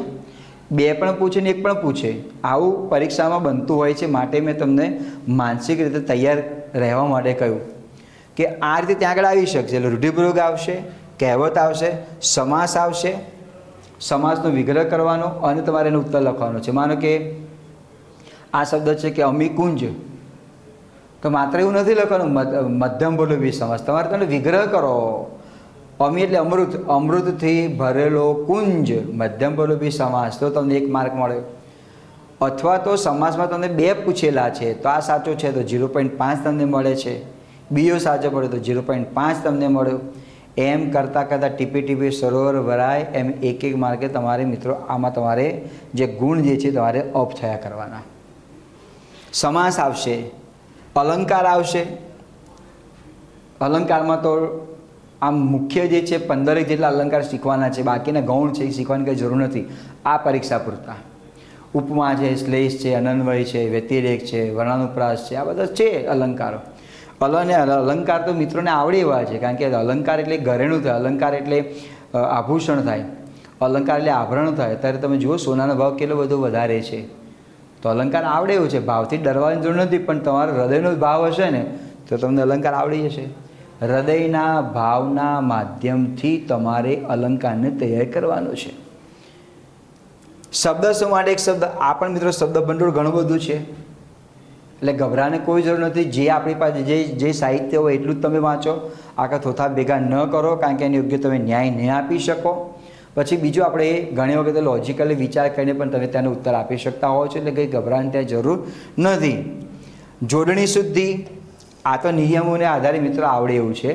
2 પણ પૂછે ને 1 પણ પૂછે. આવું પરીક્ષામાં બનતું હોય છે. માટે મેં તમને માનસિક રીતે તૈયાર રહેવા માટે કહ્યું કે આ રીતે ત્યાં આગળ આવી શકશે. એટલે રૂઢિપ્રયોગ આવશે, કહેવત આવશે, સમાસ આવશે, સમાસનો વિગ્રહ કરવાનો અને તમારે એનો ઉત્તર લખવાનો છે. માનો કે આ શબ્દ છે કે અમી કુંજ, તો માત્ર એવું નથી લખવાનું મધ્યમ બોલોવી સમાસ, તમારે તમે વિગ્રહ કરો. અમી એટલે અમૃત, અમૃતથી ભરેલો કુંજ, મધ્યમ બોલોવી સમાસ, તો તમને 1 માર્ક મળે. અથવા તો સમાસમાં તમને 2 પૂછેલા છે તો આ સાચો છે તો 0.5 તમને મળે છે, બીજો સાચો પડે તો 0.5 તમને મળ્યો. એમ કરતાં ટીપે ટીપે સરોવર ભરાય એમ એક માર્કે તમારે મિત્રો આમાં તમારે જે ગુણ જે છે તમારે અપ થયા કરવાના. સમાસ આવશે, અલંકાર આવશે. અલંકારમાં તો આમ મુખ્ય જે છે 15 જેટલા અલંકાર શીખવાના છે, બાકીના ગૌણ છે એ શીખવાની કંઈ જરૂર નથી આ પરીક્ષા પૂરતા. ઉપમા છે, શ્લેષ છે, અનન્વય છે, વ્યતિરેક છે, વર્ણાનુપ્રાસ છે, આ બધા છે અલંકારો. અલંકાર તો મિત્રોને આવડે એવા છે, કારણ કે અલંકાર એટલે ઘરેણું થાય, અલંકાર એટલે આભૂષણ થાય, અલંકાર એટલે આભરણ થાય. અત્યારે તમે જુઓ સોનાનો ભાવ કેટલો બધો વધારે છે, તો અલંકાર આવડે એવું છે. ભાવથી ડરવાની જરૂર નથી, પણ તમારો હૃદયનો ભાવ હશે ને તો તમને અલંકાર આવડી જશે. હૃદયના ભાવના માધ્યમથી તમારે અલંકારને તૈયાર કરવાનો છે. શબ્દ શું માટે એક શબ્દ, આ પણ મિત્રો શબ્દ ભંડોળ ઘણું બધું છે, એટલે ગભરાને કોઈ જરૂર નથી. જે આપણી પાસે જે સાહિત્ય હોય એટલું જ તમે વાંચો, આખા થોથા ભેગા ન કરો, કારણ કે એની યોગ્ય તમે ન્યાય નહીં આપી શકો. પછી બીજું આપણે ઘણી વખત લોજિકલી વિચાર કરીને પણ તમે તેનો ઉત્તર આપી શકતા હો છો, એટલે કંઈ ગભરાવાની ત્યાં જરૂર નથી. જોડણી શુદ્ધિ, આ તો નિયમોને આધારે મિત્રો આવડે એવું છે.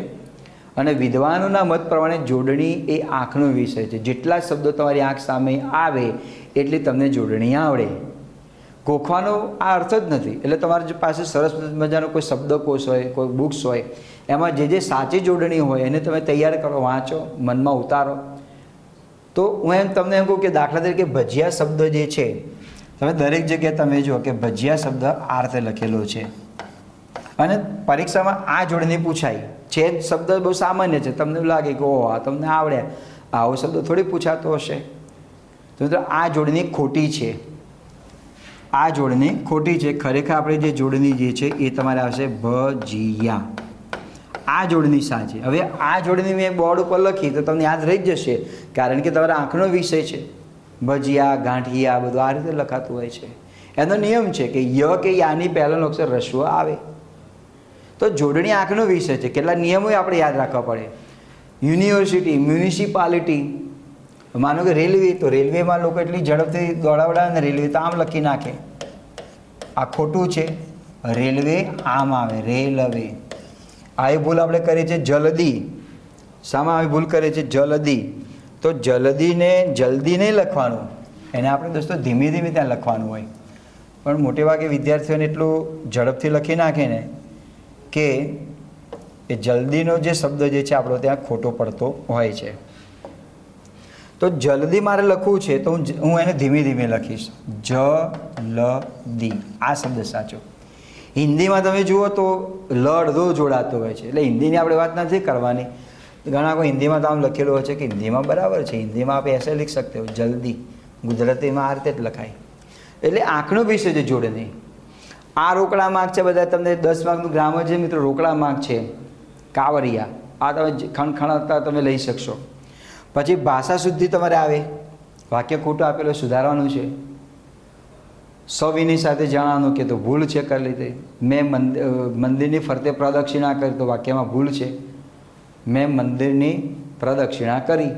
અને વિદ્વાનોના મત પ્રમાણે જોડણી એ આંખનો વિષય છે. જેટલા શબ્દો તમારી આંખ સામે આવે એટલી તમને જોડણી આવડે. ગોખવાનો આ અર્થ જ નથી. એટલે તમારી પાસે સરસ મજાનો કોઈ શબ્દકોશ હોય, કોઈ બુક્સ હોય, એમાં જે સાચી જોડણી હોય એને તમે તૈયાર કરો, વાંચો, મનમાં ઉતારો. તો હું તમને એમ કહું કે દાખલા તરીકે ભજીયા શબ્દ જે છે, તમે દરેક જગ્યાએ તમે જુઓ કે ભજીયા શબ્દ આ રીતે લખેલો છે અને પરીક્ષામાં આ જોડણી પૂછાય છે. શબ્દ બહુ સામાન્ય છે, તમને એવું લાગે કે ઓહ આ તમને આવડે, આવો શબ્દ થોડી પૂછાતો હશે. તો મિત્રો આ જોડણી ખોટી છે, આ જોડણી ખોટી છે. ખરેખર આપણે જે જોડણી જે છે એ તમારે આવશે ભજીયા. આ જોડણી સાચી. હવે આ જોડણી મેં બોર્ડ ઉપર લખી તો તમને યાદ રહી જ જશે, કારણ કે તમારા આંખનો વિષય છે. ભજીયા, ગાંઠિયા બધું આ રીતે લખાતું હોય છે. એનો નિયમ છે કે ય કે યાની પહેલાંનો અક્ષર રસ્વ આવે. તો જોડણી આંખનો વિષય છે. કેટલા નિયમો આપણે યાદ રાખવા પડે. યુનિવર્સિટી, મ્યુનિસિપાલિટી, માનો કે રેલવે, તો રેલવેમાં લોકો એટલી ઝડપથી દોડાવડા અને રેલવે તો આમ લખી નાખે, આ ખોટું છે. રેલવે આમ આવે, રેલવે. આ એ ભૂલ આપણે કરીએ છીએ જલ્દી. શામાં આવી ભૂલ કરીએ છીએ? જલ્દી. તો જલ્દીને જલ્દી નહીં લખવાનું, એને આપણે દોસ્તો ધીમે ધીમે ત્યાં લખવાનું હોય. પણ મોટે ભાગે વિદ્યાર્થીઓને એટલું ઝડપથી લખી નાખે ને કે એ જલ્દીનો જે શબ્દ જે છે આપણો ત્યાં ખોટો પડતો હોય છે. તો જલ્દી મારે લખવું છે તો હું એને ધીમે ધીમે લખીશ, જલદી. આ શબ્દ સાચો. હિન્દીમાં તમે જુઓ તો લ અડધો જોડાતો હોય છે, એટલે હિન્દીની આપણે વાત નથી કરવાની. ઘણા કોઈ હિન્દીમાં તો આમ લખેલું હોય છે કે હિન્દીમાં બરાબર છે, હિન્દીમાં આપણે એસે લખી શકते हो જલ્દી. ગુજરાતીમાં આ રીતે જ લખાય. એટલે આંખનો વિષય છે જોડણી. આ રોકડા માર્ક છે બધા, તમને 10 માર્કનું ગ્રામર છે મિત્રો, રોકડા માર્ક છે. કાવરિયા આ તમે ખણખણાતા તમે લઈ શકશો. પછી ભાષા શુદ્ધિ તમારે આવે, વાક્ય ખોટું આપેલું સુધારવાનું છે. સવિનય સાથે જણાવવાનું કે તો ભૂલ છે કરી લીધી. મેં મંદિરની ફરતે પ્રદક્ષિણા કરી તો વાક્યમાં ભૂલ છે. મેં મંદિરની પ્રદક્ષિણા કરી,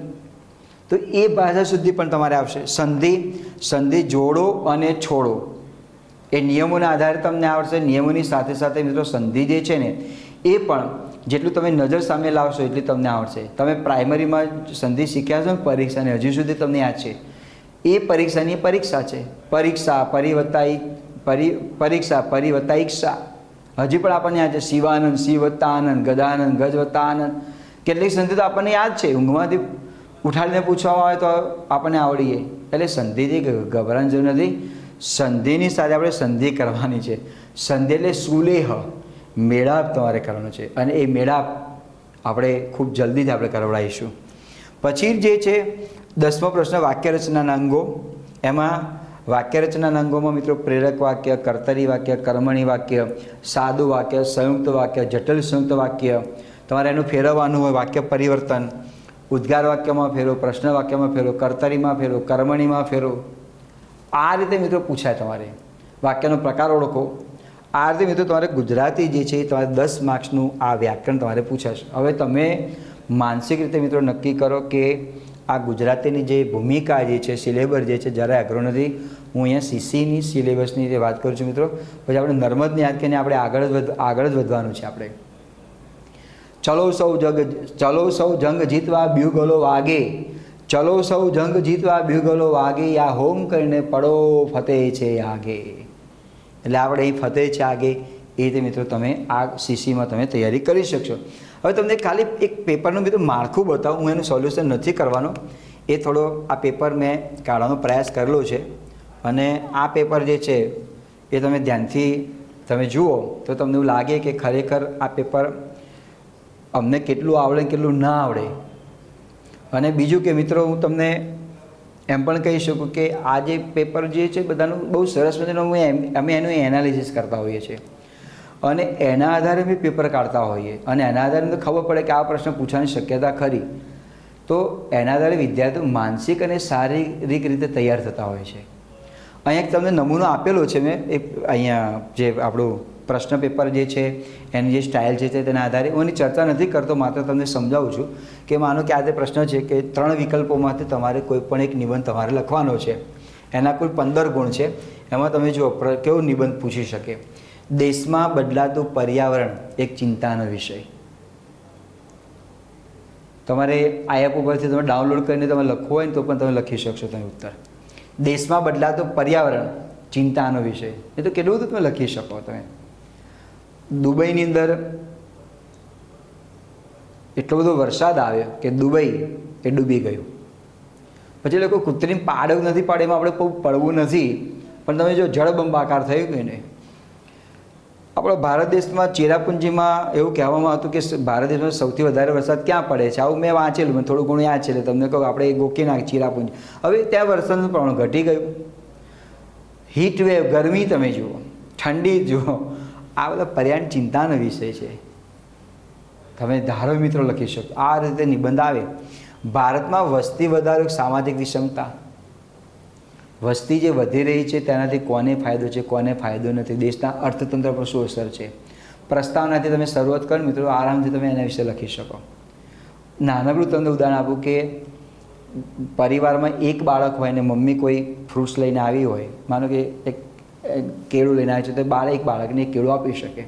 તો એ ભાષા શુદ્ધિ પણ તમારે આવશે. સંધિ જોડો અને છોડો એ નિયમોના આધારે તમને આવડશે. નિયમોની સાથે સાથે મિત્રો સંધિ જે છે ને એ પણ જેટલું તમે નજર સામે લાવશો એટલી તમને આવડશે. તમે પ્રાઇમરીમાં સંધિ શીખ્યા છો ને પરીક્ષાને, હજુ સુધી તમને યાદ છે. એ પરીક્ષાની પરીક્ષા છે. પરીક્ષા પરિવત્તા ઈક્ષા હજી પણ આપણને યાદ છે. શિવાનંદ શિવ વત્તા આનંદ, ગદાનંદ ગજ વત્તા આનંદ. કેટલીક સંધિ તો આપણને યાદ છે, ઊંઘમાંથી ઉઠાડીને પૂછવામાં આવે તો આપણને આવડી જાય. એટલે સંધિથી ગભરાવાની જરૂર નથી. સંધિની સાથે આપણે સંધિ કરવાની છે. સંધિ એટલે સુલેહ, મેળાપ તમારે કરવાનો છે. અને એ મેળાપ આપણે ખૂબ જલ્દીથી આપણે કરવડાવીશું. પછી જે છે 10મો પ્રશ્ન, વાક્ય રચનાના અંગો. એમાં વાક્ય રચનાના અંગોમાં મિત્રો પ્રેરક વાક્ય, કર્તરી વાક્ય, કર્મણી વાક્ય, સાદું વાક્ય, સંયુક્ત વાક્ય, જટિલ સંયુક્ત વાક્ય. તમારે એનું ફેરવવાનું હોય. વાક્ય પરિવર્તન, ઉદ્ગાર વાક્યમાં ફેરવો, પ્રશ્ન વાક્યમાં ફેરવો, કર્તરીમાં ફેરવો, કર્મણીમાં ફેરવો. આ રીતે મિત્રો પૂછાય. તમારે વાક્યનો પ્રકાર ઓળખો. આ રીતે મિત્રો તમારે ગુજરાતી જે છે એ તમારે 10 માર્ક્સનું આ વ્યાકરણ તમારે પૂછાશે. હવે તમે માનસિક રીતે મિત્રો નક્કી કરો કે આ ગુજરાતીની જે ભૂમિકા જે છે, સિલેબસ જે છે જરાય અઘરો નથી. હું અહીંયા સીસીની સિલેબસની જે વાત કરું છું મિત્રો. પછી આપણે નર્મદને યાદ કરીને આપણે આગળ જ વધવાનું છે. આપણે ચલો સૌ જંગ જીતવા બ્યુગલો વાગે, ચલો સૌ જંગ જીતવા બ્યુગલો વાગે, યા હોમ કરીને પડો ફતેહ છે આગે. એટલે આપણે અહીં ફતેહ છે આગે એ રીતે મિત્રો તમે આ સીસીમાં તમે તૈયારી કરી શકશો. હવે તમને ખાલી એક પેપરનું મિત્રો માળખું બતાવું. હું એનું સોલ્યુશન નથી કરવાનો. એ થોડો આ પેપર મેં કાઢવાનો પ્રયાસ કરેલો છે. અને આ પેપર જે છે એ તમે ધ્યાનથી તમે જુઓ તો તમને એવું લાગે કે ખરેખર આ પેપર અમને કેટલું આવડે કેટલું ના આવડે. અને બીજું કે મિત્રો હું તમને એમ પણ કહી શકું કે આ જે પેપર જે છે બધાનું બહુ સરસ મજાનું અમે એનું એનાલિસિસ કરતા હોઈએ છીએ. અને એના આધારે અમે પેપર કાઢતા હોઈએ. અને એના આધારે તો ખબર પડે કે આ પ્રશ્ન પૂછવાની શક્યતા ખરી. તો એના આધારે વિદ્યાર્થીઓ માનસિક અને શારીરિક રીતે તૈયાર થતા હોય છે. અહીંયા તમને નમૂનો આપેલો છે મેં. અહીંયા જે આપણું પ્રશ્ન પેપર જે છે એની જે સ્ટાઇલ છે તેના આધારે હું એની ચર્ચા નથી કરતો, માત્ર તમને સમજાવું છું કે માનો કે આ જે પ્રશ્ન છે કે 3 વિકલ્પોમાંથી તમારે કોઈ પણ એક નિબંધ તમારે લખવાનો છે. એના કુલ 15 ગુણ છે. એમાં તમે જુઓ કેવો નિબંધ પૂછી શકે. દેશમાં બદલાતું પર્યાવરણ એક ચિંતાનો વિષય. તમારે આ એપ ઉપરથી તમે ડાઉનલોડ કરીને તમે લખવું હોય ને તો પણ તમે લખી શકશો તમે ઉત્તર. દેશમાં બદલાતું પર્યાવરણ ચિંતાનો વિષય, એ તો કેટલું બધું તમે લખી શકો. તમે દુબઈની અંદર એટલો બધો વરસાદ આવ્યો કે દુબઈ એ ડૂબી ગયું. પછી લોકો કૃત્રિમ પાડવું નથી પાડે, એમાં આપણે કોઈ પડવું નથી. પણ તમે જો જળબંબાકાર થયું કે નહીં. આપણા ભારત દેશમાં ચેરાપુંજીમાં એવું કહેવામાં હતું કે ભારત દેશમાં સૌથી વધારે વરસાદ ક્યાં પડે છે. આવું મેં વાંચેલું, મેં થોડું ઘણું યાદ છે. એટલે તમને કહું આપણે ગોકી નાખ ચેરાપુંજી. હવે ત્યાં વરસાદનું પ્રમાણ ઘટી ગયું. હીટ વેવ, ગરમી તમે જુઓ, ઠંડી જુઓ. આ બધા પર્યાવરણ ચિંતાનો વિષય છે. તમે ધારો મિત્રો લખી શકો. આ રીતે નિબંધ આવે. ભારતમાં વસ્તી વધારો, સામાજિક વિષમતા. વસ્તી જે વધી રહી છે તેનાથી કોને ફાયદો છે, કોને ફાયદો નથી, દેશના અર્થતંત્ર પર શું અસર છે. પ્રસ્તાવનાથી તમે શરૂઆત કરો મિત્રો, આરામથી તમે એના વિશે લખી શકો. નાનકડું તમને ઉદાહરણ આપું કે પરિવારમાં એક બાળક હોય ને મમ્મી કોઈ ફ્રૂટ્સ લઈને આવી હોય, માનો કે એક કેળું લઈને આવે છે તો એક બાળકને એક કેળું આપી શકે.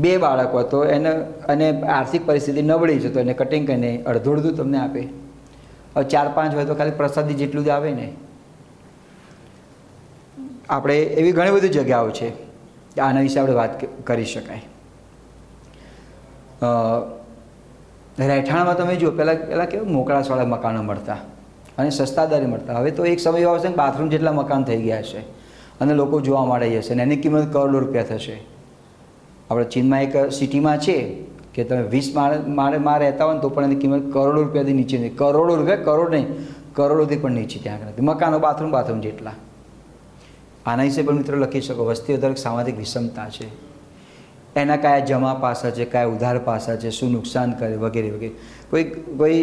2 બાળક હોય તો એને અને આર્થિક પરિસ્થિતિ નબળી છે તો એને કટિંગ કરીને અડધું તમને આપે. હવે 4-5 હોય તો ખાલી પ્રસાદી જેટલું જ આવે ને. આપણે એવી ઘણી બધી જગ્યાઓ છે આના વિશે આપણે વાત કરી શકાય. રહેઠાણમાં તમે જુઓ પહેલાં કેવું મોકળાશવાળા મકાનો મળતા અને સસ્તા દરે મળતા. હવે તો એક સમય એવો આવશે કે બાથરૂમ જેટલા મકાન થઈ ગયા છે અને લોકો જોવા મળે જશે અને એની કિંમત કરોડો રૂપિયા થશે. આપણે ચીનમાં એક સિટીમાં છે કે તમે 20 માળેમાં રહેતા હોય ને તો પણ એની કિંમત કરોડો રૂપિયાથી નીચે નહીં. કરોડો રૂપિયા, કરોડ નહીં, કરોડોથી પણ નીચે ત્યાં આગળ મકાનો બાથરૂમ જેટલા. આના વિશે પણ મિત્રો લખી શકો. વસ્તી વધારક સામાજિક વિષમતા છે, એના કયા જમા પાસા છે, કયા ઉધાર પાસા છે, શું નુકસાન કરે વગેરે વગેરે. કોઈ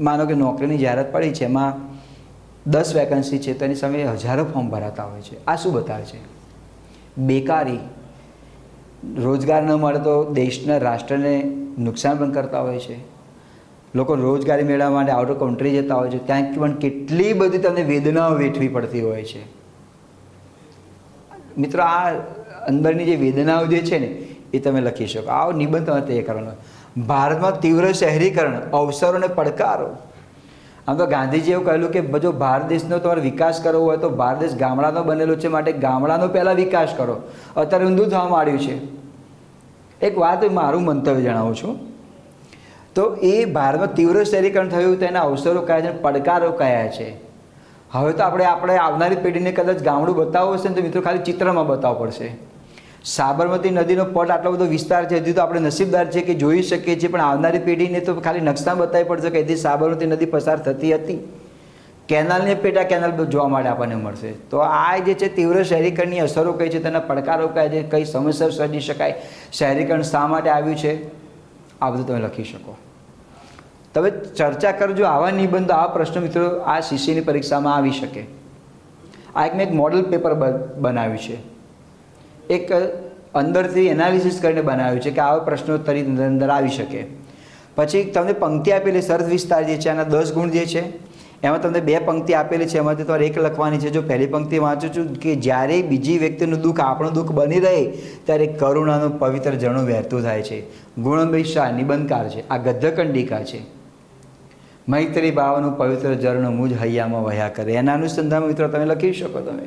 માનો કે નોકરીની જાહેરાત પડી છે, એમાં 10 વેકન્સી છે, તો એની સામે હજારો ફોર્મ ભરાતા હોય છે. આ શું બતાવે છે? બેકારી, રોજગાર ન મળે તો દેશના રાષ્ટ્રને નુકસાન પણ કરતા હોય છે. લોકો રોજગારી મેળવવા માટે આઉટ ઓફ કન્ટ્રી જતા હોય છે, ત્યાં પણ કેટલી બધી તમને વેદનાઓ વેઠવી પડતી હોય છે. મિત્રો, આ અંદરની જે વેદનાઓ જે છે ને એ તમે લખી શકો. આવો નિબંધ તમારે તૈયાર કરવાનો. ભારતમાં તીવ્ર શહેરીકરણ, અવસરો અને પડકારો. આમ તો ગાંધીજીએ એવું કહેલું કે જો ભારત દેશનો તમારે વિકાસ કરવો હોય તો ભારત દેશ ગામડાનો બનેલો છે, માટે ગામડાનો પહેલાં વિકાસ કરો. અત્યારે ઊંધું થવા માંડ્યું છે. એક વાત મારું મંતવ્ય જણાવું છું. તો એ ભારતમાં તીવ્ર શહેરીકરણ થયું, તેના અવસરો કયા છે, પડકારો કયા છે. હવે તો આપણે આવનારી પેઢીને કદાચ ગામડું બતાવવું હશે ને તો મિત્રો ખાલી ચિત્રમાં બતાવવું પડશે. સાબરમતી નદીનો પટ આટલો બધો વિસ્તાર છે, હજી તો આપણે નસીબદાર છે કે જોઈ શકીએ છીએ, પણ આવનારી પેઢીને તો ખાલી નકશા બતાવવી પડશે કે અહીંથી સાબરમતી નદી પસાર થતી હતી. કેનાલને પેટા કેનાલ જોવા માટે આપણને મળશે. તો આ જે છે તીવ્ર શહેરીકરણની અસરો કઈ છે, તેના પડકારો કયા છે, કઈ સમસ્યા સર્જી શકાય, શહેરીકરણ શા માટે આવ્યું છે, આ બધું તમે લખી શકો. તમે ચર્ચા કરજો. આવા નિબંધો, આવા પ્રશ્નો મિત્રો આ શિષ્યની પરીક્ષામાં આવી શકે. આ મેં એક મોડલ પેપર બનાવ્યું છે, એક અંદરથી એનાલિસિસ કરીને બનાવ્યું છે કે આવા પ્રશ્નો અંદર આવી શકે. પછી તમને પંક્તિ આપેલી શરત વિસ્તાર જે છે, આના 10 ગુણ જે છે, એમાં તમને 2 પંક્તિ આપેલી છે, એમાંથી તમારે એક લખવાની છે. જો પહેલી પંક્તિ વાંચું છું કે જ્યારે બીજી વ્યક્તિનું દુઃખ આપણું દુઃખ બની રહે ત્યારે કરુણાનું પવિત્ર ઝરણું વહેતું થાય છે. ગુણમભાઈ શાહ નિબંધકાર છે. આ ગદ્યકંડિકા છે. મૈત્રી ભાવનું પવિત્ર ઝરણું મુજ હૈયામાં વહ્યા કરે. એના અનુસંધાનમાં મિત્રો તમે લખી શકો. તમે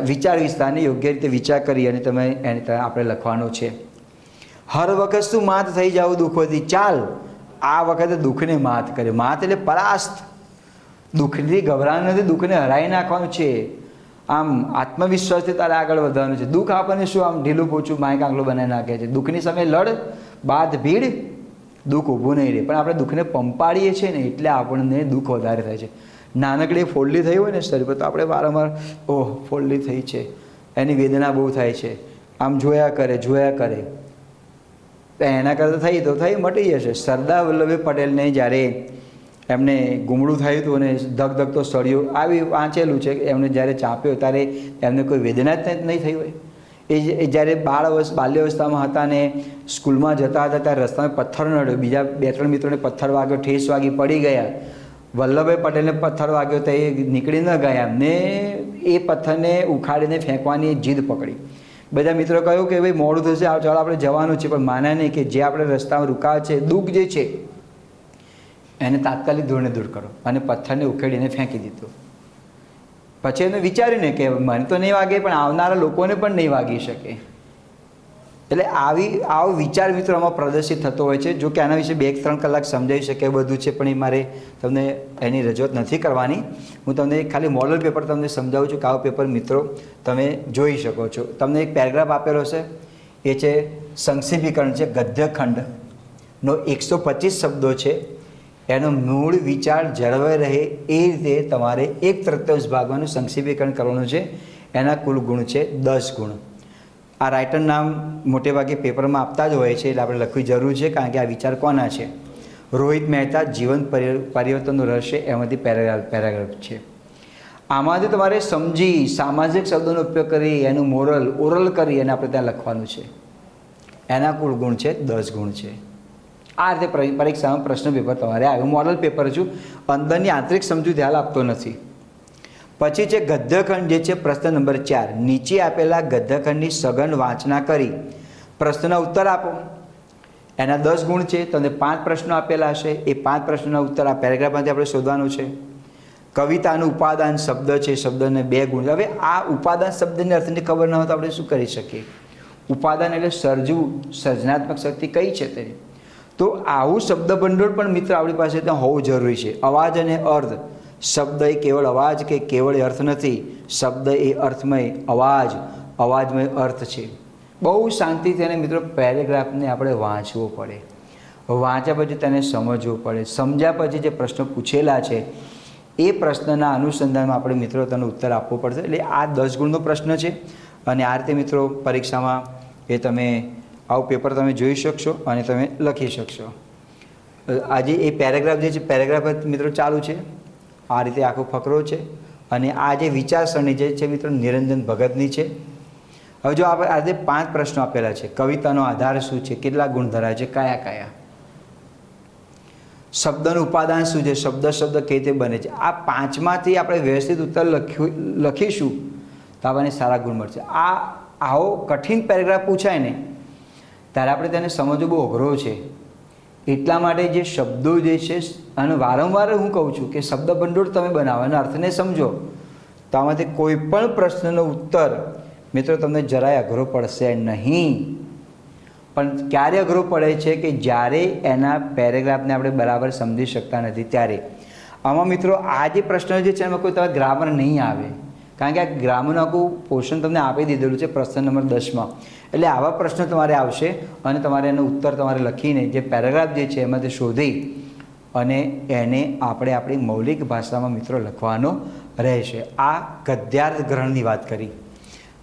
વિચાર વિસ્તારને યોગ્ય રીતે વિચાર કરી અને તમે એને આપણે લખવાનું છે. હર વખત શું માત થઈ જાવ દુઃખોથી, ચાલ આ વખતે દુઃખને માત કરે. માત એટલે પરાસ્ત. દુઃખથી ગભરાવાનું નથી, દુઃખને હરાવી નાખવાનું છે. આમ આત્મવિશ્વાસથી તારે આગળ વધવાનું છે. દુઃખ આપણને શું આમ ઢીલું પોચું માય કાંગલો બનાવી નાખે છે. દુઃખની સામે લડ, બાદ ભીડ, દુઃખ ઊભું નહીં રહે. પણ આપણે દુઃખને પંપાડીએ છીએ ને એટલે આપણને દુઃખ વધારે થાય છે. નાનકડી ફોડલી થઈ હોય ને શરીર પર તો આપણે વારંવાર ઓહ ફોડલી થઈ છે, એની વેદના બહુ થાય છે, આમ જોયા કરે. એના કરતાં થઈ તો થઈ, મટી જશે. સરદાર વલ્લભભાઈ પટેલને જ્યારે એમને ગુમડું થયું હતું અને ધગધગ તો સળિયો આવી વાંચેલું છે, એમને જ્યારે ચાપ્યો ત્યારે એમને કોઈ વેદના જ નહીં થઈ હોય. એ જ્યારે બાલ્યાવસ્થામાં હતા ને સ્કૂલમાં જતા હતા ત્યારે રસ્તામાં પથ્થર નડ્યો, બીજા 2-3 મિત્રોને પથ્થર વાગ્યો, ઠેસ વાગી, પડી ગયા. વલ્લભભાઈ પટેલને પથ્થર વાગ્યો તો એ નીકળી ન ગયા ને એ પથ્થરને ઉખાડીને ફેંકવાની જીદ પકડી. બધા મિત્રો કહ્યું કે ભાઈ મોડું થશે, ચાલો આપણે જવાનું છે, પણ માન્યા નહીં કે જે આપણે રસ્તામાં રૂકાવ છે, દુઃખ જે છે એને તાત્કાલિક ધોરણે દૂર કરો, અને પથ્થરને ઉખેડીને ફેંકી દીધો. પછી એને વિચાર્યું ને કે મને તો નહીં વાગે પણ આવનારા લોકોને પણ નહીં વાગી શકે. એટલે આવો વિચાર મિત્રો આમાં પ્રદર્શિત થતો હોય છે. જો કે આના વિશે 2-3 કલાક સમજાવી શકે બધું છે, પણ એ મારે તમને એની રજૂઆત નથી કરવાની. હું તમને ખાલી મોડલ પેપર તમને સમજાવું છું કે આવો પેપર મિત્રો તમે જોઈ શકો છો. તમને એક પેરેગ્રાફ આપેલો છે, એ છે સંક્ષિપ્તીકરણ છે. ગદ્યખંડનો 125 શબ્દો છે, એનો મૂળ વિચાર જળવાઈ રહે એ રીતે તમારે 1/3 ભાગવાનું સંક્ષિપ્તીકરણ કરવાનું છે. એના કુલ ગુણ છે 10 ગુણ. આ રાઇટર નામ મોટે ભાગે પેપરમાં આપતા જ હોય છે, એટલે આપણે લખવી જરૂર છે, કારણ કે આ વિચાર કોના છે? રોહિત મહેતા જીવન પરિવર્તનનું રહસ્ય, એમાંથી પેરેગ્રાફ છે. આમાંથી તમારે સમજી સામાજિક શબ્દોનો ઉપયોગ કરી એનું ઓરલ કરી અને આપણે ત્યાં લખવાનું છે. એના કુલ ગુણ છે 10 ગુણ છે. આ રીતે પરીક્ષામાં પ્રશ્ન પેપર તમારે આવ્યું. મોડલ પેપર છું, અંદરની આંતરિક સમજૂ ધ્યાન આપતો નથી. પછી છે ગદ્યખંડ જે છે પ્રશ્ન નંબર 4. નીચે આપેલા ગદ્યખંડની સઘન વાંચના કરી પ્રશ્નના ઉત્તર આપો. એના 10 ગુણ છે. તમને 5 પ્રશ્નો આપેલા હશે, એ 5 પ્રશ્નોના ઉત્તર આ પેરેગ્રાફમાંથી આપણે શોધવાનું છે. કવિતાનું ઉપાદાન શબ્દ છે, શબ્દને 2 ગુણ. હવે આ ઉપાદાન શબ્દની અર્થની ખબર ન હોય તો આપણે શું કરી શકીએ? ઉપાદાન એટલે સર્જવું, સર્જનાત્મક શક્તિ કઈ છે તે. તો આવું શબ્દ ભંડોળ પણ મિત્ર આપણી પાસે ત્યાં હોવું જરૂરી છે. અવાજ અને અર્થ. શબ્દ એ કેવળ અવાજ કે કેવળ અર્થ નથી. શબ્દ એ અર્થમય, અવાજમય અર્થ છે. બહુ શાંતિથી અને મિત્રો પેરેગ્રાફને આપણે વાંચવો પડે. વાંચ્યા પછી તેને સમજવું પડે. સમજ્યા પછી જે પ્રશ્નો પૂછેલા છે એ પ્રશ્નના અનુસંધાનમાં આપણે મિત્રો તેનો ઉત્તર આપવો પડશે. એટલે આ 10 ગુણનો પ્રશ્ન છે અને આ રીતે મિત્રો પરીક્ષામાં એ તમે આવું પેપર તમે જોઈ શકશો અને તમે લખી શકશો. આજે એ પેરેગ્રાફ જે છે પેરેગ્રાફ મિત્રો ચાલુ છે. આ રીતે આખો ફકરો છે અને આ જે વિચારસરણી જે છે મિત્રો નિરંજન ભગતની છે. હવે જો આપણે આજે 5 પ્રશ્નો આપેલા છે. કવિતાનો આધાર શું છે, કેટલા ગુણ ધરાવે છે, કયા કયા, શબ્દનું ઉપાદાન શું છે, શબ્દ કઈ રીતે બને છે. આ 5માંથી આપણે વ્યવસ્થિત ઉત્તર લખીશું તો આપણને સારા ગુણ મળશે. આવો કઠિન પેરેગ્રાફ પૂછાય ને ત્યારે આપણે તેને સમજવું બહુ અઘરો છે. એટલા માટે જે શબ્દો જે છે અને વારંવાર હું કહું છું કે શબ્દ ભંડોળ તમે બનાવો અને અર્થને સમજો તો આમાંથી કોઈ પણ પ્રશ્નનો ઉત્તર મિત્રો તમને જરાય અઘરો પડશે નહીં. પણ ક્યારે અઘરો પડે છે કે જ્યારે એના પેરેગ્રાફને આપણે બરાબર સમજી શકતા નથી ત્યારે. આમાં મિત્રો આ જે પ્રશ્ન જે છે એમાં કોઈ તમારે ગ્રામર નહીં આવે, કારણ કે આ ગ્રામરનું આખું પોર્શન તમને આપી દીધેલું છે પ્રશ્ન નંબર 10માં. એટલે આવા પ્રશ્નો તમારે આવશે અને તમારે એનો ઉત્તર તમારે લખીને જે પેરેગ્રાફ જે છે એમાંથી શોધી અને એને આપણે આપણી મૌલિક ભાષામાં મિત્રો લખવાનો રહેશે. આ ગદ્યાર્થ ગ્રહણની વાત કરી.